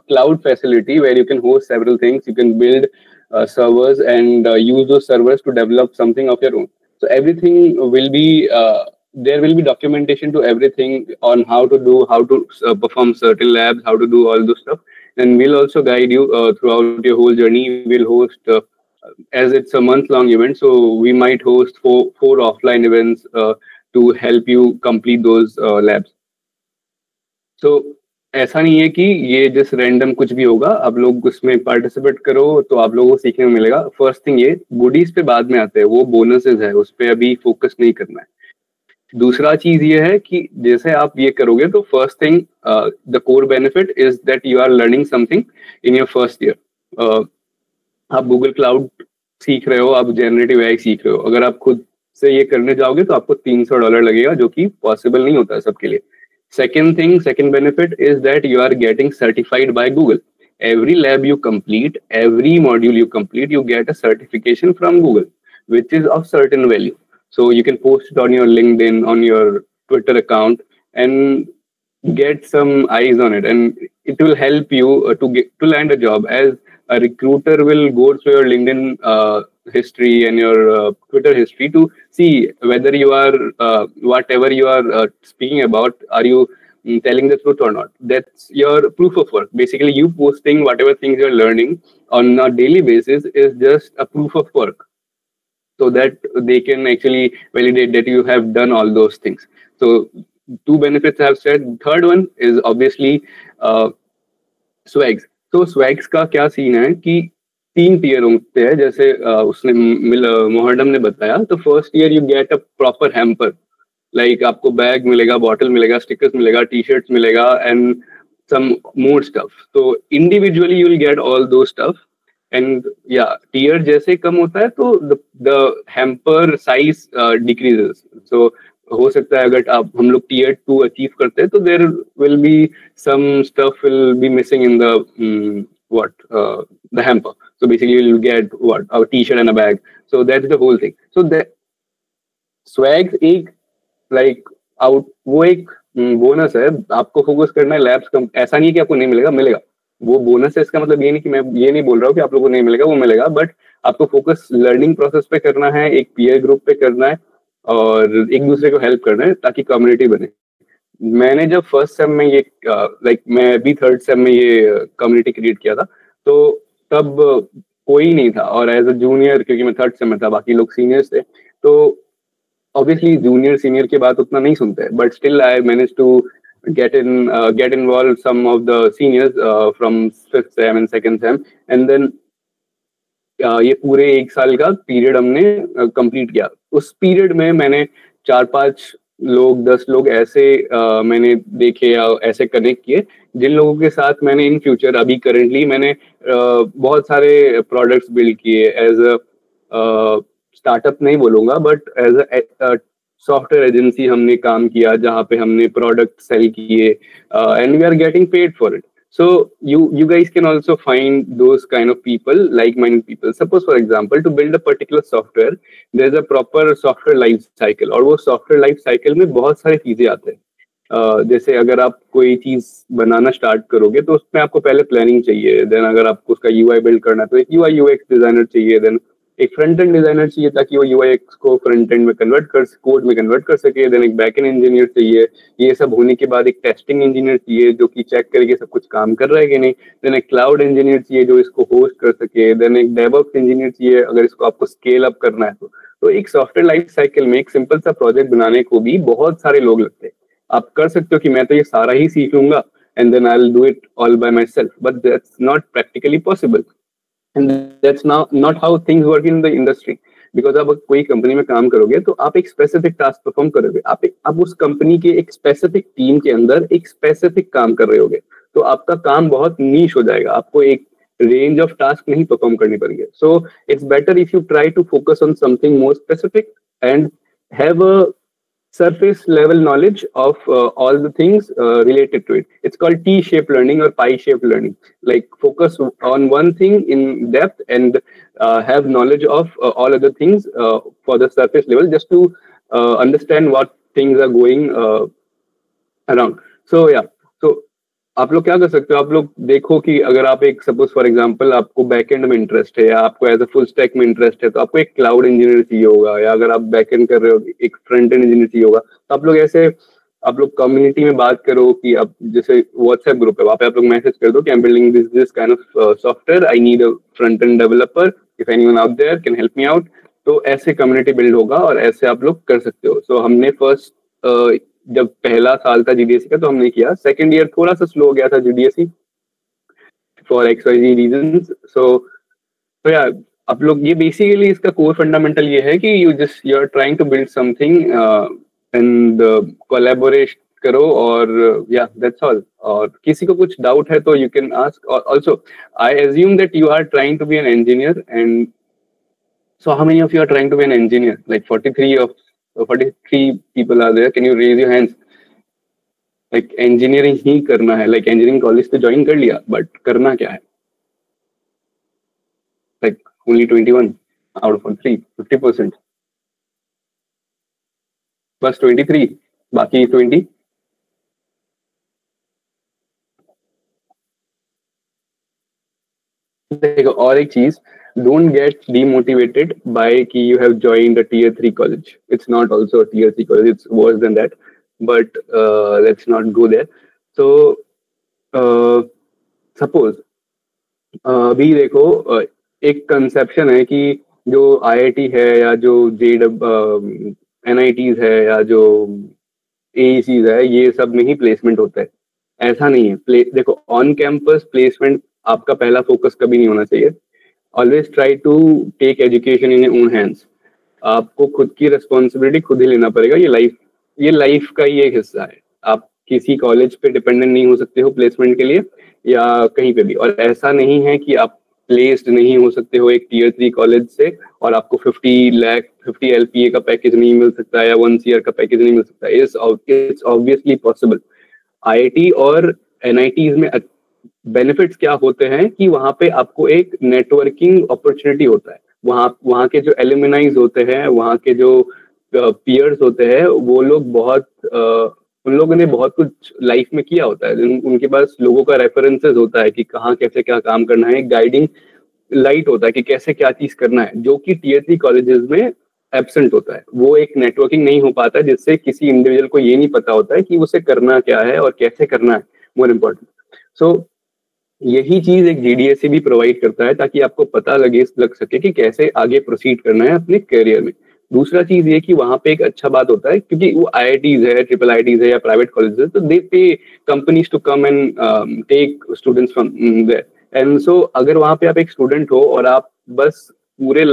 a cloud facility where you can host several things you can build servers and use those servers to develop something of your own so everything will be there will be documentation to everything on how to perform certain labs, how to do all those stuff. And we'll also guide you throughout your whole journey. We'll host, as it's a month-long event, so we might host four offline events to help you complete those labs. So ऐसा नहीं है कि ये just random कुछ भी होगा, आप लोग उसमें पार्टिसिपेट करो तो आप लोगों को सीखने को मिलेगा. फर्स्ट थिंग ये गुडीज पे बाद में आते हैं, वो बोनसेस है, उस पर अभी फोकस नहीं करना है. दूसरा चीज ये है कि जैसे आप ये करोगे तो first thing the core benefit is that you are learning something in your first year. आप गूगल क्लाउड सीख रहे हो, आप जनरेटिव एआई सीख रहे हो. अगर आप खुद से ये करने जाओगे तो आपको $300 लगेगा, जो कि पॉसिबल नहीं होता है सबके लिए. Second benefit is that you are getting certified by Google. Every lab you complete, every module you complete, you get a certification from Google, which is of certain value. So you can post it on your LinkedIn, on your Twitter account, and get some eyes on it. And it will help you to land a job, as a recruiter will go through your LinkedIn history and your Twitter history to see whether you are whatever you are speaking about, are you telling the truth or not. That's your proof of work. Basically, you posting whatever things you're learning on a daily basis is just a proof of work, so that they can actually validate that you have done all those things. So 2 benefits I have said. Third one is obviously swags. So swags का क्या scene है कि 3 tier होते हैं, जैसे उसने मोहर्रम ने बताया. तो first year you get a proper hamper, like आपको बैग मिलेगा, बॉटल मिलेगा, स्टिकर्स मिलेगा, टी-शर्ट्स मिलेगा, एंड सम मोर स्टफ. तो individually you will get all दो स्टफ. एंड या टीयर जैसे कम होता है तो द हैम्पर साइज डिक्रीजेस. सो हो सकता है अगर हम लोग tier 2 अचीव करते हैं तो there will be some stuff will be missing in the hamper. So basically you'll get a t-shirt and a bag. So that's the whole thing. So the swag एक like out वो एक bonus है. आपको focus करना है labs कम. ऐसा नहीं है कि आपको नहीं मिलेगा, मिलेगा. वो बोनस है, इसका मतलब ये नहीं कि मैं ये नहीं बोल रहा हूँ कि आप लोगों को नहीं मिलेगा, वो मिलेगा. बट आपको फोकस लर्निंग प्रोसेस पे करना है, एक पीयर ग्रुप पे करना है, और एक दूसरे को हेल्प करना है ताकि कम्युनिटी बने. मैंने जब फर्स्ट सेम में ये मैं भी थर्ड सेम में ये कम्युनिटी क्रिएट किया था, तो तब कोई नहीं था. और एज अ जूनियर, क्योंकि मैं थर्ड सेम में था, बाकी लोग सीनियर्स थे, तो ऑब्वियसली जूनियर सीनियर की बात उतना नहीं सुनते. But still I manage to get involved some of the seniors from 5th sem and 2nd sem, and then ये पूरे 1 साल का पीरियड हमने कंप्लीट किया. उस पीरियड में मैंने 4-5 लोग 10 लोग ऐसे मैंने देखे या ऐसे कनेक्ट किए जिन लोगों के साथ मैंने इन फ्यूचर अभी करेंटली मैंने बहुत सारे प्रोडक्ट्स बिल्ड किए. एज अ स्टार्टअप नहीं बोलूंगा, but as a software agency हमने काम किया जहाँ पे हमने प्रोडक्ट सेल किए, and we are getting paid for it. So you guys can also find those kind of people, like-minded people. Suppose for example, to build a particular software, there's a proper software life cycle, और वो software life cycle में बहुत सारी चीजें आते हैं. जैसे अगर आप कोई चीज बनाना स्टार्ट करोगे तो उसमें आपको पहले प्लानिंग चाहिए. देन अगर आपको उसका UI बिल्ड करना है तो एक UI UX डिजाइनर चाहिए. देन एक फ्रंट एंड डिजाइनर चाहिए ताकि वो UX को फ्रंट एंड में कोड में कन्वर्ट कर सके. देन एक बैक एंड इंजीनियर चाहिए. ये सब होने के बाद एक टेस्टिंग इंजीनियर चाहिए जो कि चेक करके सब कुछ काम कर रहा है कि नहीं. देन एक क्लाउड इंजीनियर चाहिए जो इसको होस्ट कर सके. देन एक डेवऑप्स इंजीनियर चाहिए अगर इसको आपको स्केल अप करना है तो एक सॉफ्टवेयर लाइफ साइकिल में एक सिंपल सा प्रोजेक्ट बनाने को भी बहुत सारे लोग लगते हैं. आप कर सकते हो कि मैं तो ये सारा ही सीख लूंगा and then I'll do it all by myself, but that's not practically possible. And that's not how things work in the industry. Because आप कोई कंपनी में काम करोगे तो आप एक स्पेसिफिक टास्क परफॉर्म करोगे. आप उस कंपनी के एक स्पेसिफिक टीम के अंदर एक स्पेसिफिक काम कर रहे होगे, तो आपका काम बहुत नीश हो जाएगा. आपको एक रेंज ऑफ टास्क नहीं परफॉर्म करनी पड़ेगी. So it's better if you try to focus on something more specific and have a surface level knowledge of all the things related to it. It's called T-shaped learning or pie-shaped learning. Like focus on one thing in depth and have knowledge of all other things for the surface level, just to understand what things are going around. So yeah, so आप लोग क्या कर सकते हो, आप लोग देखो कि अगर आप एक सपोज फॉर एग्जांपल आपको बैकएंड में इंटरेस्ट है या आपको एज अ फुल स्टैक में इंटरेस्ट है, तो आपको एक क्लाउड इंजीनियर चाहिए होगा, या अगर आप बैकएंड कर रहे हो एक फ्रंट एंड इंजीनियर चाहिए होगा। तो आप लोग ऐसे आप लोग कम्युनिटी में बात करो कि आप जैसे व्हाट्सएप ग्रुप है, वहाँ पे आप लोग मैसेज कर दो कि I am building this kind of software, I need a front end developer, if anyone out there can help me out. तो ऐसे कम्युनिटी बिल्ड होगा और ऐसे आप लोग कर सकते हो। सो हमने फर्स्ट जब पहला साल था जीडीएससी का तो हमने किया, सेकंड ईयर थोड़ा सा स्लो हो गया था जीडीएससी फॉर XYZ रीजंस। सो या आप लोग ये बेसिकली इसका कोर फंडामेंटल ये है कि you are trying to build something and collaborate करो, और या दैट्स ऑल। और किसी को कुछ डाउट है तो you can ask. Also I assume that you are trying to be an engineer, and so how many of you are trying to be an engineer? Like 43 people are there. Can you raise your hands? Like engineering ही करना है, like engineering college तो join कर लिया, but करना क्या है? Like only 21 out of 43, 50%. बस 23, बाकी 20. देखो और एक चीज, don't get demotivated by कि you have joined a tier 3 college. It's not also a tier 3 college, it's worse than that, but let's not go there. So suppose अभी देखो एक कंसेप्शन है कि जो IIT है या जो NITs है या जो AECs है, ये सब में ही प्लेसमेंट होता है। ऐसा नहीं है। देखो ऑन कैंपस प्लेसमेंट आपका पहला फोकस कभी नहीं होना चाहिए। Always try to take education in your own hands. आपको खुद की रिस्पॉन्सिबिलिटी खुद ही लेना पड़ेगा। ये लाइफ का ही एक हिस्सा है। आप किसी कॉलेज पे डिपेंडेंट नहीं हो सकते हो प्लेसमेंट के लिए या कहीं पे भी। और ऐसा नहीं है कि आप प्लेस्ड नहीं हो सकते हो एक tier 3 कॉलेज से और आपको 50 LPA का पैकेज नहीं मिल सकता या 1 CR का पैकेज नहीं मिल सकता। It's obviously possible. IIT और NITs में बेनिफिट्स क्या होते हैं कि वहां पे आपको एक नेटवर्किंग अपॉर्चुनिटी होता है। वहाँ के जो एलुमनाइज होते हैं, वहाँ के जो पीयर्स होते हैं, वो लोग उन लोगों ने बहुत कुछ लाइफ में किया होता है। उनके पास लोगों का रेफरेंसेस होता है कि कहाँ कैसे क्या काम करना है। गाइडिंग लाइट होता है कि कैसे क्या चीज करना है, जो कि tier 3 कॉलेजेस में एब्सेंट होता है। वो एक नेटवर्किंग नहीं हो पाता जिससे किसी इंडिविजुअल को ये नहीं पता होता है कि उसे करना क्या है और कैसे करना है। More important. सो यही चीज एक GDSC भी प्रोवाइड करता है ताकि आपको पता लग सके कि कैसे आगे प्रोसीड करना है अपने करियर में। दूसरा चीज ये कि वहां पे एक अच्छा बात होता है क्योंकि वो IITs है, ट्रिपल IITs है या प्राइवेट कॉलेजेस, तो they pay companies to come and take students from there. And so अगर वहां पे आप एक स्टूडेंट हो और आप बस पूरे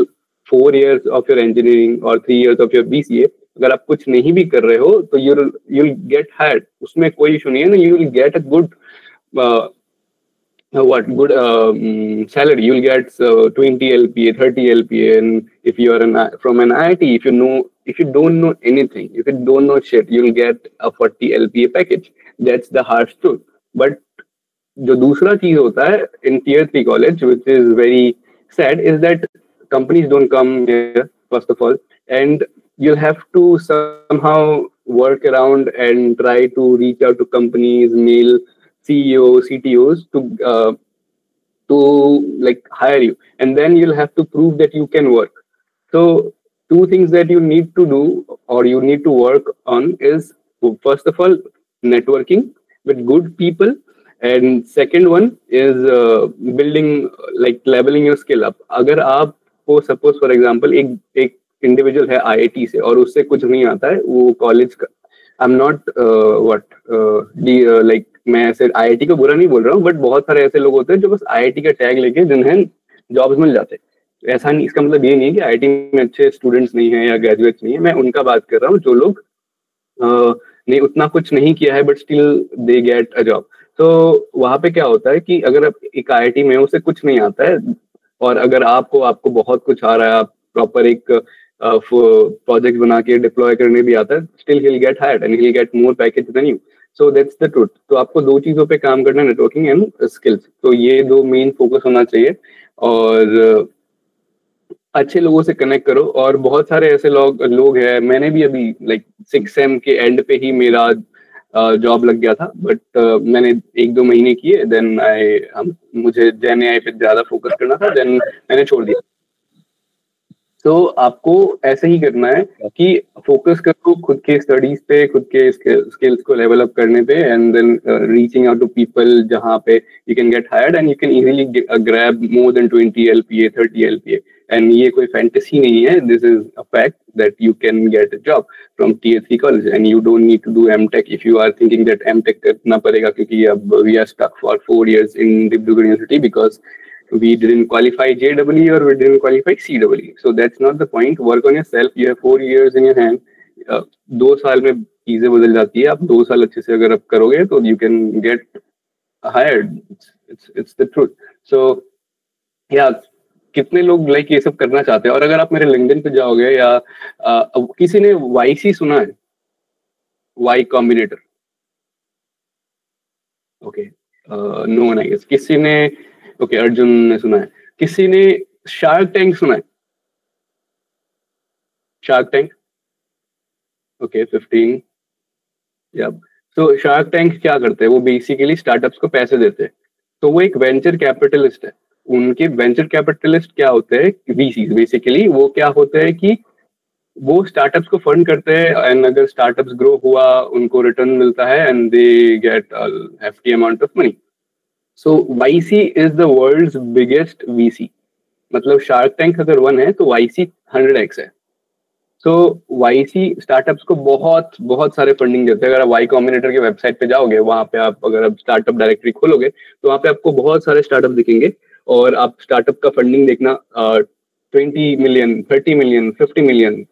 4 years ऑफ योर इंजीनियरिंग और 3 years ऑफ योर BCA अगर आप कुछ नहीं भी कर रहे हो तो you'll get hired। उसमें कोई इशू नहीं है ना। You will get a good salary. You'll get 20 LPA, 30 LPA, and if you are from an IIT, if you don't know anything, if you don't know shit, you'll get a 40 LPA package. That's the harsh truth. But जो दूसरा चीज होता है in tier 3 college, which is very sad, is that companies don't come here first of all, and you'll have to somehow work around and try to reach out to companies, mail CEOs, CTOs to like hire you, and then you'll have to prove that you can work. So 2 things that you need to do or you need to work on is, first of all, networking with good people, and second one is building, like leveling your skill up. अगर आपको suppose for example एक individual है IIT से और उससे कुछ नहीं आता है, वो कॉलेज का, आई एम नॉट लाइक मैं ऐसे IIT को बुरा नहीं बोल रहा हूँ, बट बहुत सारे ऐसे लोग होते हैं जो बस IIT का टैग लेके जिन्हें जॉब्स मिल जाते हैं। ऐसा नहीं, इसका मतलब ये नहीं है कि IIT में अच्छे स्टूडेंट्स नहीं है या ग्रेजुएट्स नहीं है। मैं उनका बात कर रहा हूँ जो लोग ने उतना कुछ नहीं किया है but still they get a job. तो वहां पे क्या होता है कि अगर आप एक IIT में उसे कुछ नहीं आता है और अगर आपको बहुत कुछ आ रहा है, आप प्रॉपर एक प्रोजेक्ट बना के डिप्लॉय करने भी आता है, still he will get hired and he will get more package than you. So that's the truth. तो आपको 2 चीजों पे काम करना है, नेटवर्किंग एंड स्किल्स। तो ये 2 मेन फोकस होना चाहिए और अच्छे लोगों से कनेक्ट करो। और बहुत सारे ऐसे लोग हैं, मैंने भी अभी लाइक 6 सेम के एंड पे ही मेरा जॉब लग गया था, बट मैंने 1-2 महीने किए, देन मुझे जेन एआई पे ज्यादा फोकस करना था, देन मैंने छोड़ दिया। तो आपको ऐसे ही करना है कि फोकस करो खुद के स्टडीज पे, खुद के स्किल्स को लेवल अप करने पे, and then reaching out to people जहाँ पे you can get hired and you can easily grab more than 20 LPA 30 LPA। And ये कोई फैंटेसी नहीं है, this is a fact that you can get a job from Tier 3 college and you don't need to do M.Tech if you are thinking that M.Tech करना पड़ेगा, क्योंकि अब we are stuck for 4 years in Dibrugarh University because we didn't qualify JEE or we didn't qualify CEE. So that's not the point. Work on yourself. You have 4 years in your hand. 2 साल में चीजें बदल जाती है। आप 2 साल अच्छे से अगर आप करोगे तो you can get hired. It's the truth. So yeah, कितने लोग लाइक ये सब करना चाहते हैं? और अगर आप मेरे LinkedIn पे जाओगे या किसी ने YC सुना है? Y Combinator. Okay. No one I guess. किसी ने ओके अर्जुन ने सुना है। किसी ने शार्क टैंक सुना है? शार्क टैंक ओके 15 या सो शार्क टैंक क्या करते हैं? वो बेसिकली स्टार्टअप्स को पैसे देते हैं। तो वो एक वेंचर कैपिटलिस्ट है। उनके वेंचर कैपिटलिस्ट क्या होते हैं? VCs basically. वो क्या होते हैं कि वो स्टार्टअप्स को फंड करते हैं एंड अगर स्टार्टअप्स ग्रो हुआ उनको रिटर्न मिलता है and they get hefty amount of money. So YC is the world's biggest VC. मतलब शार्क टैंक अगर 1 है तो YC 100x है। So YC स्टार्टअप्स को बहुत बहुत सारे फंडिंग देते हैं। अगर आप Y Combinator के वेबसाइट पे जाओगे, वहां पे आप अगर आप स्टार्टअप डायरेक्टरी खोलोगे तो वहां पे आपको बहुत सारे स्टार्टअप दिखेंगे और आप स्टार्टअप का फंडिंग देखना 20 million 30 million 50 million,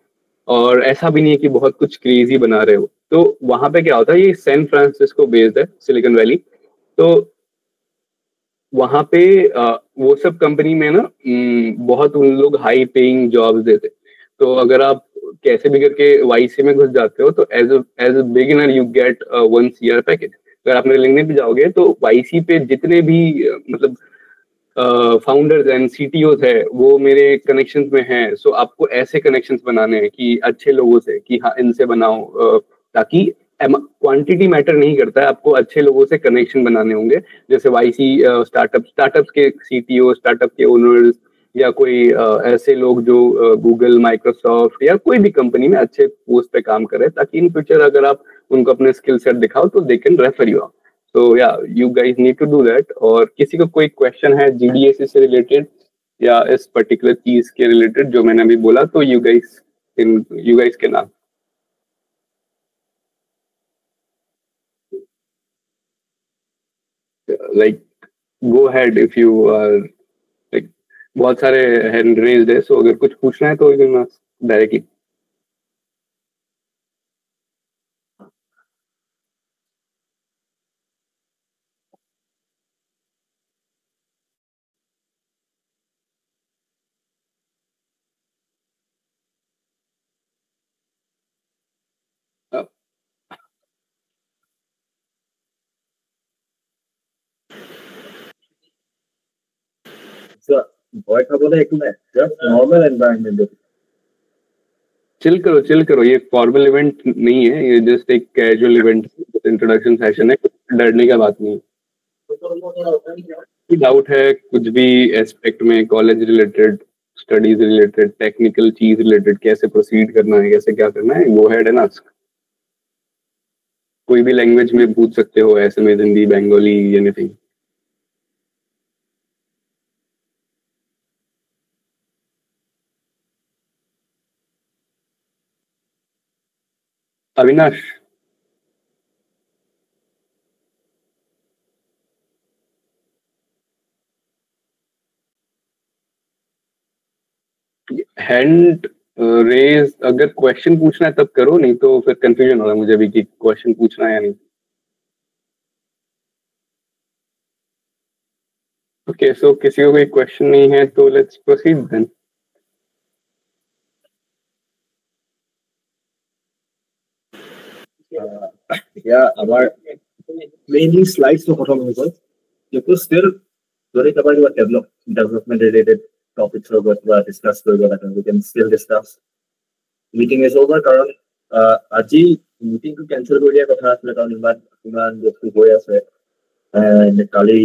और ऐसा भी नहीं है कि बहुत कुछ क्रेजी बना रहे हो। तो वहां पे क्या होता है, ये सैन फ्रांसिस्को बेस्ड है, सिलिकॉन वैली। तो वहां पे वो सब कंपनी में ना बहुत उन लोग हाई पेइंग जॉब्स देते। तो अगर आप कैसे भी करके YC में घुस जाते हो तो as a beginner you get 1 CR package. अगर आप मेरे LinkedIn पे जाओगे तो YC पे जितने भी मतलब फाउंडर्स एंड CTOs है वो मेरे कनेक्शंस में हैं। सो आपको ऐसे कनेक्शंस बनाने हैं कि अच्छे लोगों से, कि हाँ इनसे बनाओ, ताकि क्वांटिटी मैटर नहीं करता है, आपको अच्छे लोगों से कनेक्शन बनाने होंगे। जैसे YC स्टार्टअप्स के CTO, स्टार्टअप के ओनर्स, या कोई ऐसे लोग जो गूगल, माइक्रोसॉफ्ट या कोई भी कंपनी में अच्छे पोस्ट पे काम करे, ताकि इन फ्यूचर अगर आप उनको अपने स्किल सेट दिखाओ तो दे कैन रेफर यू। तो या you guys need to do that. और किसी को कोई क्वेश्चन है GDAC से रिलेटेड या इस पर्टिकुलर चीज के रिलेटेड जो मैंने अभी बोला, तो you guys can ask. Like go ahead if you are like, बहुत सारे हैंड रेज्ड है, सो अगर कुछ पूछना है तो यू कैन आस्क डायरेक्टली। भय खाबोले একটু না, just normal environment। चिल करो, ये फॉर्मल इवेंट नहीं है, ये जस्ट एक कैजुअल इवेंट, इंट्रोडक्शन सेशन है, डरने का बात नहीं है। डाउट है कुछ भी एस्पेक्ट में, college related, studies related, technical चीज रिलेटेड, कैसे प्रोसीड करना है, कैसे क्या करना है, गो अहेड एंड आस्क। कोई भी लैंग्वेज में पूछ सकते हो, ऐसे में Hindi, Bengali, anything. Avinash, hand raise, अगर क्वेश्चन पूछना है तब करो, नहीं तो फिर कंफ्यूजन हो रहा है मुझे भी कि क्वेश्चन पूछना है या नहीं। ओके, सो किसी को कोई क्वेश्चन नहीं है तो लेट्स प्रोसीड देन। আমাৰ মেইনলি স্লাইডছ তো খতম হৈ গ'ল, কিন্তু ষ্টিল যদি কাৰোবাৰ কিবা ডেভেলপমেণ্ট ৰিলেটেড টপিকছৰ ওপৰত কিবা ডিছকাছ কৰিব লাগে, we can still discuss. Meeting is over কাৰণ আজি মিটিংটো কেনচেল কৰি দিয়াৰ কথা আছিলে কাৰণ ইমান বস্তু হৈ আছে কালি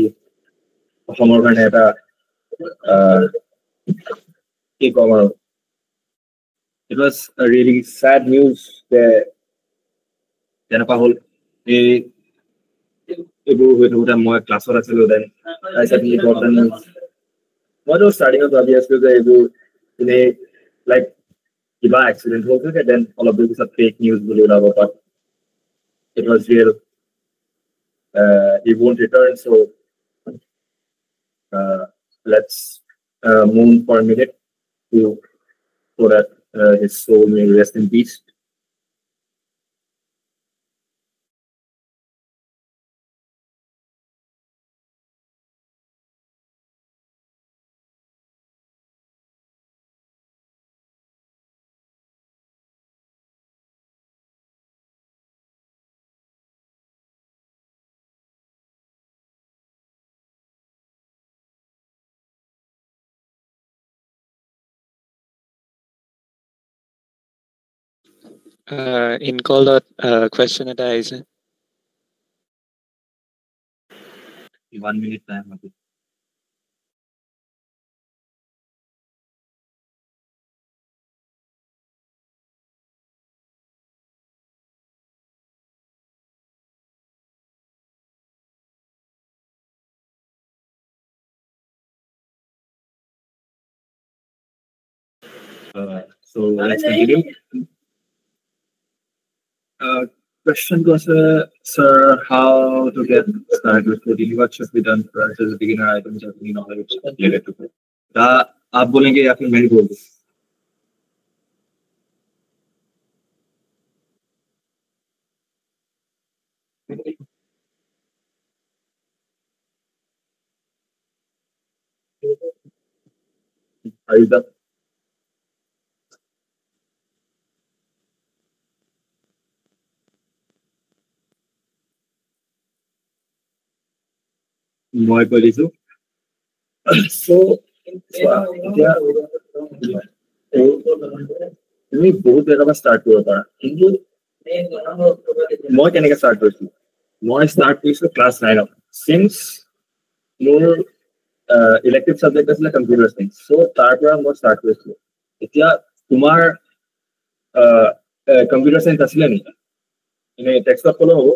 অসমৰ কাৰণে এটা কি ক'ম আৰু it was a really sad news যেনেকুৱা হ'ল এইবোৰ হৈ থাকোঁতে মই ক্লাছত আছিলোঁ then I suddenly got the news মইতো ষ্টাৰ্টিঙত ভাবি আছিলোঁ যে এইবোৰ এনেই লাইক কিবা এক্সিডেণ্ট হ'ল থাকে দেন অলপ দেৰি পিছত ফেক নিউজ বুলি ওলাব but it was real he won't return so let's mourn for a minute so that his soul may rest in peace. In call question এটা আহিছে 1 minute time হবে so let's continue. Question was, sir, how to get started with coding? What should be done for us as a beginner? Items of knowledge related to it. आप बोलेंगे या फिर मैं ही बोल दूं? Are you done? মই কৈ দিছো so তুমি বহুত জেগাৰ পৰা ষ্টাৰ্ট কৰিব পাৰা কিন্তু মই কেনেকৈ ষ্টাৰ্ট কৰিছো মই ষ্টাৰ্ট কৰিছো ক্লাছ 9 since মোৰ ইলেক্টিভ সাবজেক্ট আছিলে কম্পিউটাৰ সায়েন্স সো তাৰ পৰা মই ষ্টাৰ্ট কৰিছো এতিয়া তোমাৰ কম্পিউটাৰ সায়েন্স আছিলে নেকি এনে টেক্সটত ফলো হ'ব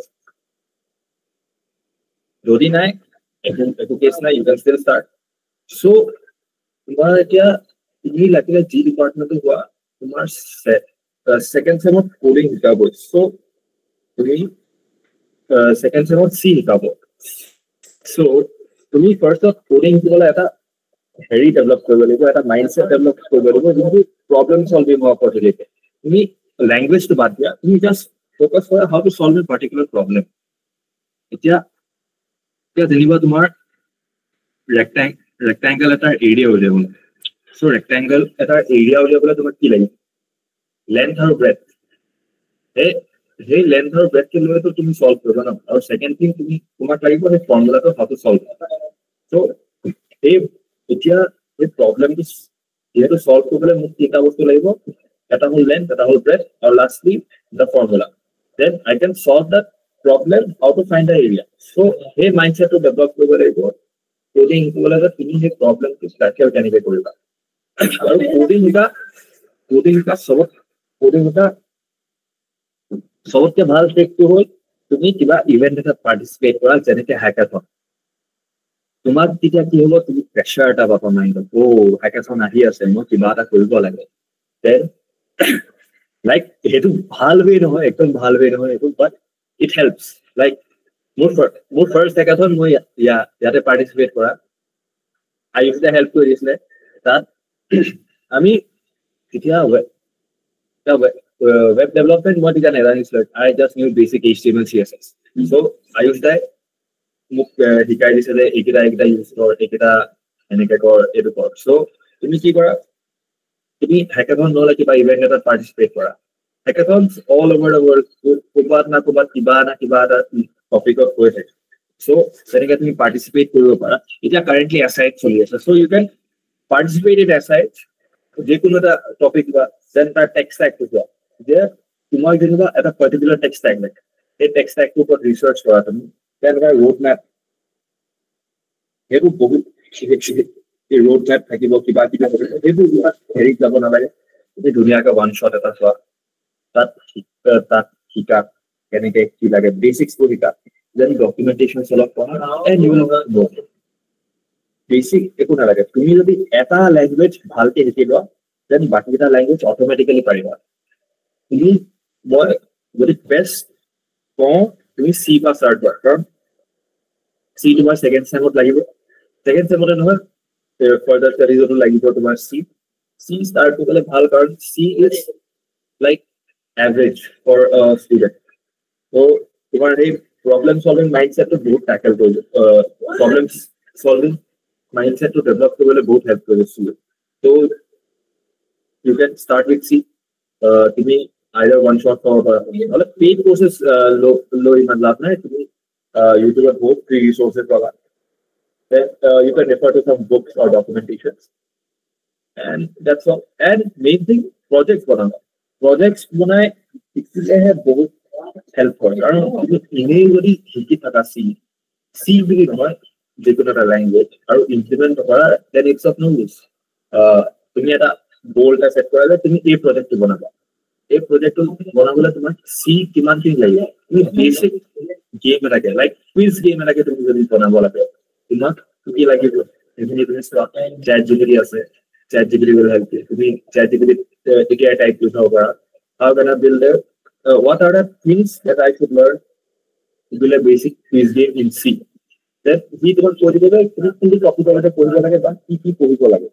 যদি নাই একো কেছ নাই ইউ কেন ষ্টিল ষ্টাৰ্ট সো তোমাৰ এতিয়া তুমি লাগিলে জি ডিপাৰ্টমেণ্টত হোৱা তোমাৰ সেকেন্ড সেমত কোডিং শিকাব সো তুমি সেকেন্ড সেমত সি শিকাব সো তুমি ফাৰ্ষ্টত কোডিং শিকিবলৈ এটা হেৰি ডেভেলপ কৰিব লাগিব এটা মাইণ্ডছেট ডেভেলপ কৰিব লাগিব যোনটো প্ৰব্লেম সলভিং হোৱা পদ্ধতিতে তুমি ল্যাঙ্গুৱেজটো বাদ দিয়া তুমি জাস্ট ফোকাস কৰা how to solve a particular problem এতিয়া যেনিবা তোমাৰ ৰেক্টাংগল এটাৰ এৰিয়া উলিয়াব সো ৰেক্টাংগল এটাৰ এৰিয়া উলিয়াবলৈ তোমাক কি লাগিব লেন্থ আৰু ব্ৰেথ সেই লেন্থ আৰু ব্ৰেথটো লৈতো তুমি সলভ কৰিবা ন আৰু সেকেন্ড থিং তোমাক লাগিব সেই ফৰ্মুলাটো হাউ টু সলভ সো এতিয়া এই প্ৰব্লেমটো যিহেতু সলভ কৰিবলৈ মোক তিনিটা বস্তু লাগিব এটা হ'ল লেন্থ এটা হ'ল ব্ৰেথ আৰু lastly the formula then I can solve that problem how to find the area so hey mindset to develop কৰিব লাগিব coding শিকিবলৈ যে তুমি সেই problem টো tackle কেনেকৈ কৰিবা আৰু coding এটা সবতকে ভাল ট্ৰিকটো হ'ল তুমি কিবা ইভেন্ট এটা পাৰ্টিসিপেট কৰা যেনেকৈ হ্যাকাথন তোমাক তেতিয়া কি হ'ব তুমি প্ৰেছাৰ এটা পাবা মাইণ্ডত ও হ্যাকাথন আহি আছে মই কিবা এটা কৰিব লাগে দেন লাইক সেইটো ভাল ৱে নহয় একদম ভাল ৱে নহয় এইটো বাট it helps like মোৰ first hackathon মই ইয়াতে participate কৰা I used to help কৰি দিছিলে তাত আমি এতিয়া web development মই তেতিয়া নাজানিছিলো I just knew basic HTML CSS so I used that মোক শিকাই দিছিলে এইকেইটা ইউজ কৰ এইকেইটা এনেকৈ কৰ এইটো কৰ so তুমি কি কৰা তুমি hackathon নহলে কিবা ইভেন্ট এটাত participate কৰা hackathons all over the world কোবাত না কোবাত কিবা না কিবা এটা টপিকত হৈ থাকে সো তেনেকৈ তুমি পাৰ্টিসিপেট কৰিব পাৰা এতিয়া কাৰেন্টলি এছাইট চলি আছে সো ইউ কেন পাৰ্টিসিপেট ইন এছাইট যিকোনো এটা টপিক বা দেন তাৰ টেক্সট ষ্টেক কোৱা যে তোমাক যেনিবা এটা পাৰ্টিকুলাৰ টেক ষ্টেক লাগে সেই টেক ষ্টেকটোৰ ওপৰত ৰিচাৰ্চ কৰা তুমি তেনেকুৱা ৰোড মেপ সেইটো বহুত ৰোড মেপ থাকিব কিবা কিবা সেইবোৰ হেৰিত যাব নালাগে তুমি ধুনীয়াকৈ ওৱান শ্বট এটা চোৱা তাত শিকা কেনেকে কি লাগে বেচিক্সবোৰ শিকা দেন ডকুমেণ্টেশ্যন অলপ পঢ়া and you will know basic একো নালাগে তুমি যদি এটা লেংগুৱেজ ভালকে শিকি লোৱা দেন বাকীকেইটা লেংগুৱেজ অট'মেটিকেলি পাৰিবা তুমি মই যদি বেষ্ট কওঁ তুমি চি পৰা ষ্টাৰ্ট কৰা কাৰণ চি তোমাৰ ছেকেণ্ড ছেমত লাগিব ছেকেণ্ড ছেমতে নহয় ফাৰ্দাৰ ষ্টাডিজতো লাগিব তোমাৰ চি ষ্টাৰ্ট কৰিবলে ভাল কাৰণ C is like average for student ত' তোমাৰ সেই প্ৰব্লেম চলভিং মাইণ্ডছেটটো বহুত টেকেল কৰিলো প্ৰব্লেম চলভিং মাইণ্ডছেটটো ডেভেলপ কৰিবলৈ বহুত হেল্প কৰিছো ত' you can start with C তুমি either one shot পাব পাৰা নহ'লে পেইড কোৰ্চেছ লৈ ইমান লাভ নাই তুমি ইউটিউবত বহুত ফ্ৰী ৰিচোৰ্চেছ পাবা then you can refer to some books or documentations and that's all and main thing projects বনাবা projects বনাই শিকিলেহে বহুত হেল্প কৰে কাৰণ তুমি এনেই যদি শিকি থাকা চি বুলি নহয় যিকোনো এটা লেংগুৱেজ আৰু ইমপ্লিমেণ্ট কৰা then it's of no use তুমি এটা গ'ল এটা ছেট কৰা যে তুমি এই প্ৰজেক্টটো বনাবা এই প্ৰজেক্টটো বনাবলৈ তোমাক চি কিমানখিনি লাগিব তুমি বেচিক গেম এটাকে লাইক কুইজ গেম এটাকে তুমি যদি বনাব লাগে তোমাক কি লাগিব সেইখিনি তুমি চোৱা চেট জিপিটি আছে chat GPT will help you তুমি চেট জিপিটি এতিয়া টাইপ কৰি চাব পাৰা how can I build a what are the things that I should learn to build a basic quiz game in C then সি তোমাক কৈ দিব যে তুমি কোনটো টপিকৰ এটা পঢ়িব লাগে বা কি পঢ়িব লাগে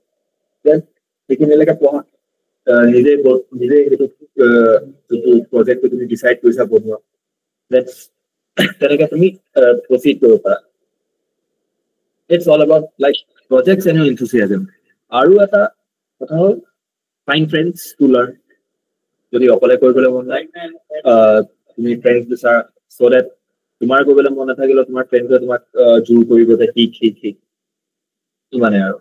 দেন সেইখিনিলৈকে পঢ়া নিজে সেইটো যিটো প্ৰজেক্টটো তুমি ডিচাইড কৰিছা বনোৱা তেনেকে তুমি প্ৰচিড কৰিব পাৰা it's all about like projects and your enthusiasm আৰু এটা কথা হ'ল find friends to learn যদি অকলে কৰিবলৈ মন নাই তুমি ফ্ৰেণ্ডছ বিচাৰা so that তোমাৰ কৰিবলৈ মন নাথাকিলেও তোমাৰ ফ্ৰেণ্ডে তোমাক জোৰ কৰিব যে শিক ইমানে আৰু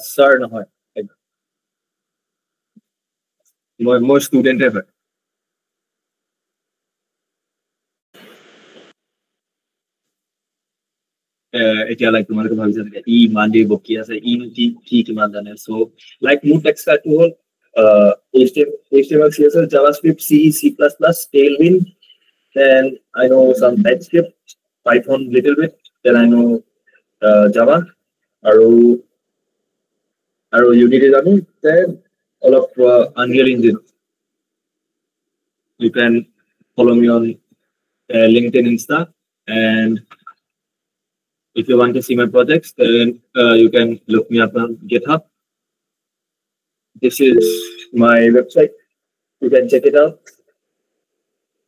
ছাৰ নহয় মই ষ্টুডেণ্টে হয় এতিয়া লাইক তোমালোকে ভাবিছা যে ই ইমান দেৰি বকি আছে ইনো কি কিমান জানে চ' লাইক মোৰ টেক ষ্টেকটো হ'ল HTML CSS JavaScript C C++ Tailwind then I know some TypeScript Python little bit then I know Java আৰু Unity জানো then অলপ Unreal Engine you can follow me on LinkedIn Insta and if you want to see my projects, then you can look me up on GitHub. This is my website. You can check it out.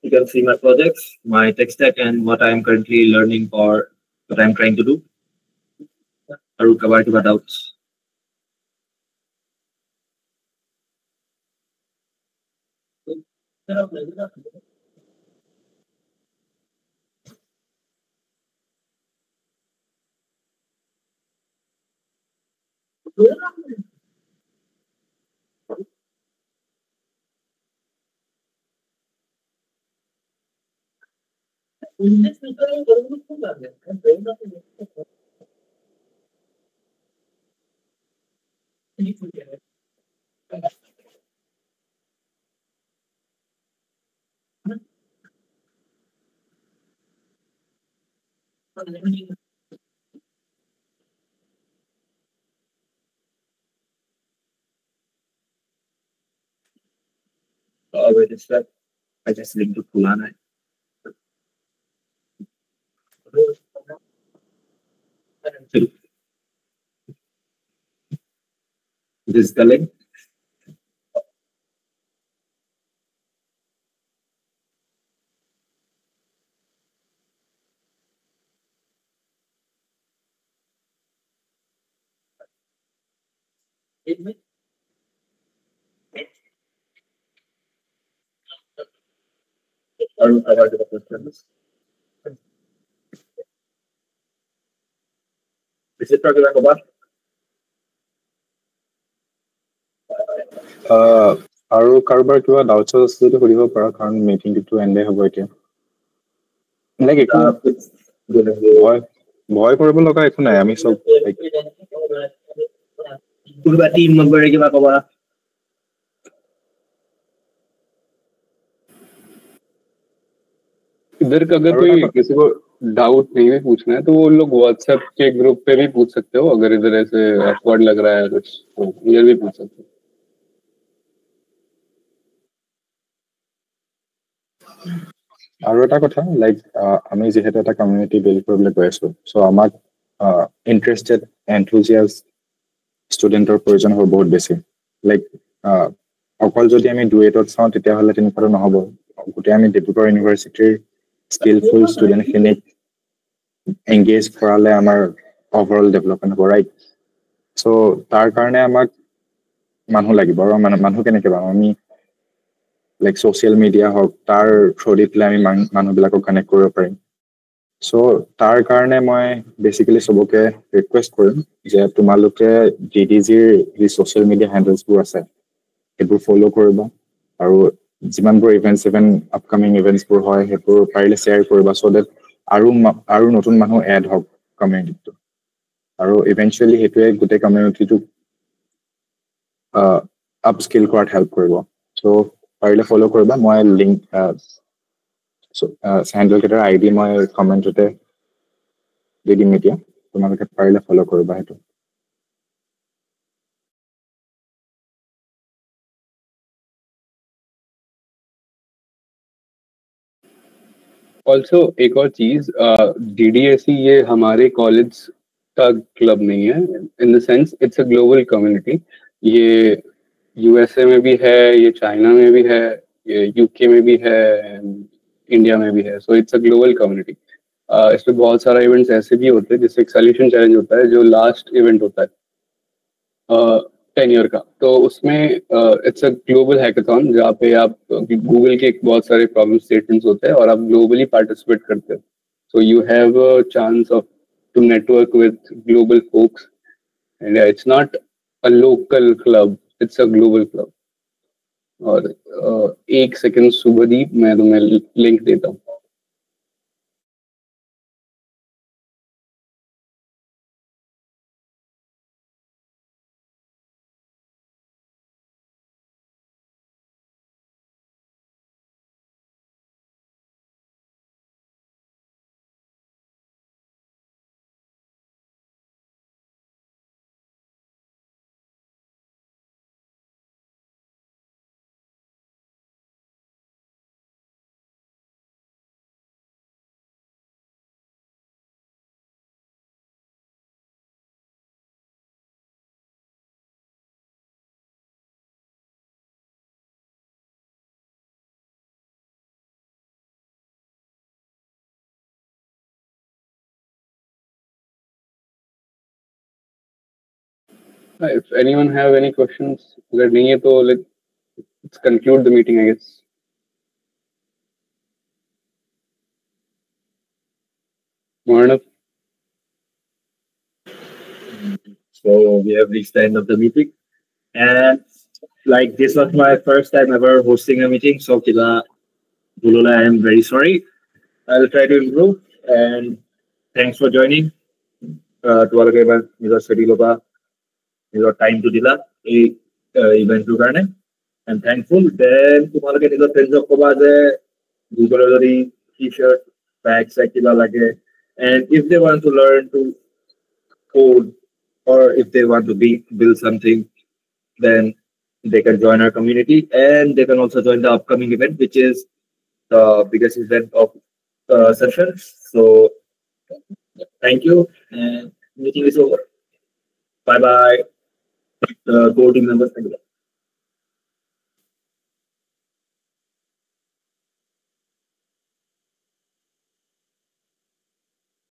You can see my projects, my tech stack, and what I am currently learning or what I am trying to do. Aru kabar kiba doubts. Wait a sec. I just linked to Pulana. This is the link. Arun covered the questions. Visit Pragyula Kumar. আৰু কাৰোবাৰ কিবা doubts আছে যদি সুধিব পাৰা কাৰণ মিটিংটো এণ্ডে হ'ব এতিয়া লাইক একো ভয় কৰিব লগা একো নাই আমি চব কোনোবা টিম মেম্বাৰে কিবা ক'বা इधर का अगर कोई किसी को डाउट नहीं भी पूछना है तो वो लोग व्हाट्सएप के ग्रुप पे भी पूछ सकते हो अगर इधर ऐसे ऑकवर्ड लग रहा है कुछ तो इधर भी पूछ सकते हो আৰু এটা কথা লাইক আমি যেহেতু এটা কমিউনিটি বিল্ড কৰিবলৈ গৈ আছো চ' আমাক ইণ্টাৰেষ্টেড এনথুজিয়াষ্ট ষ্টুডেণ্টৰ প্ৰয়োজন হ'ব বহুত বেছি লাইক অকল যদি আমি ডুৱেটত চাওঁ তেতিয়াহ'লে তেনেকুৱাটো নহ'ব গোটেই আমি ডিব্ৰুগড় ইউনিভাৰ্চিটিৰ স্কিলফুল ষ্টুডেণ্টখিনিক এংগেজ কৰালে আমাৰ অভাৰঅল ডেভেলপমেণ্ট হ'ব ৰাইট চ' তাৰ কাৰণে আমাক মানুহ লাগিব আৰু মানুহ কেনেকৈ পাম আমি লাইক ছ'চিয়েল মিডিয়া হওক তাৰ থ্ৰু দি পেলাই আমি মানুহবিলাকক কানেক্ট কৰিব পাৰিম চ' তাৰ কাৰণে মই বেচিকেলি চবকে ৰিকুৱেষ্ট কৰিম যে তোমালোকে DDGৰ যি ছ'চিয়েল মিডিয়া হেণ্ডেলছবোৰ আছে সেইবোৰ ফ'ল' কৰিবা আৰু যিমানবোৰ আপকামিং ইভেণ্টছবোৰ হয় সেইবোৰ পাৰিলে শ্বেয়াৰ কৰিবা চ' ডেট আৰু নতুন মানুহ এড হওক কমিউনিটিটো আৰু ইভেঞ্চুৱেলি সেইটোৱে গোটেই কমিউনিটিটোক আপ স্কিল কৰাত হেল্প কৰিব চ' পাৰিলে ফ'ল' কৰিবা মই লিংক হেণ্ডেল কেইটাৰ ID মই কমেণ্টতে দি দিম এতিয়া তোমালোকে পাৰিলে ফ'ল' কৰিবা সেইটো ऑल्सो एक और चीज DDSE ये हमारे कॉलेज का क्लब नहीं है in the sense it's a global community ये USA में भी है ये चाइना में भी है ये UK में भी है इंडिया में भी है so it's a global community इसमें बहुत सारा इवेंट्स ऐसे भी होते हैं जिससे एक सॉल्यूशन चैलेंज होता है जो लास्ट इवेंट होता है 10 ईयर का तो उसमें इट्स अ ग्लोबल हैकाथॉन जहाँ पे आप गूगल के बहुत सारे प्रॉब्लम स्टेटमेंट्स होते हैं और आप ग्लोबली पार्टिसिपेट करते हो so you have a chance of to network with global folks and it's not a local club it's a global club और एक सेकंड शुभदीप मैं तुम्हें लिंक देता हूँ If anyone have any questions, अगर नहीं है तो let's conclude the meeting, I guess. Marnav. So we have reached the end of the meeting, and like this was my first time ever hosting a meeting. So Kila Bulula, I am very sorry. I'll try to improve. And thanks for joining. To all of you, schedule your time to dila event to karne and thankful then tumaloke nijo friends koba je Google lori t-shirt bags kiba lage and if they want to learn to code or if they want to build something then they can join our community and they can also join the upcoming event which is the biggest event of session so thank you and meeting is over bye bye core team members. Thank you.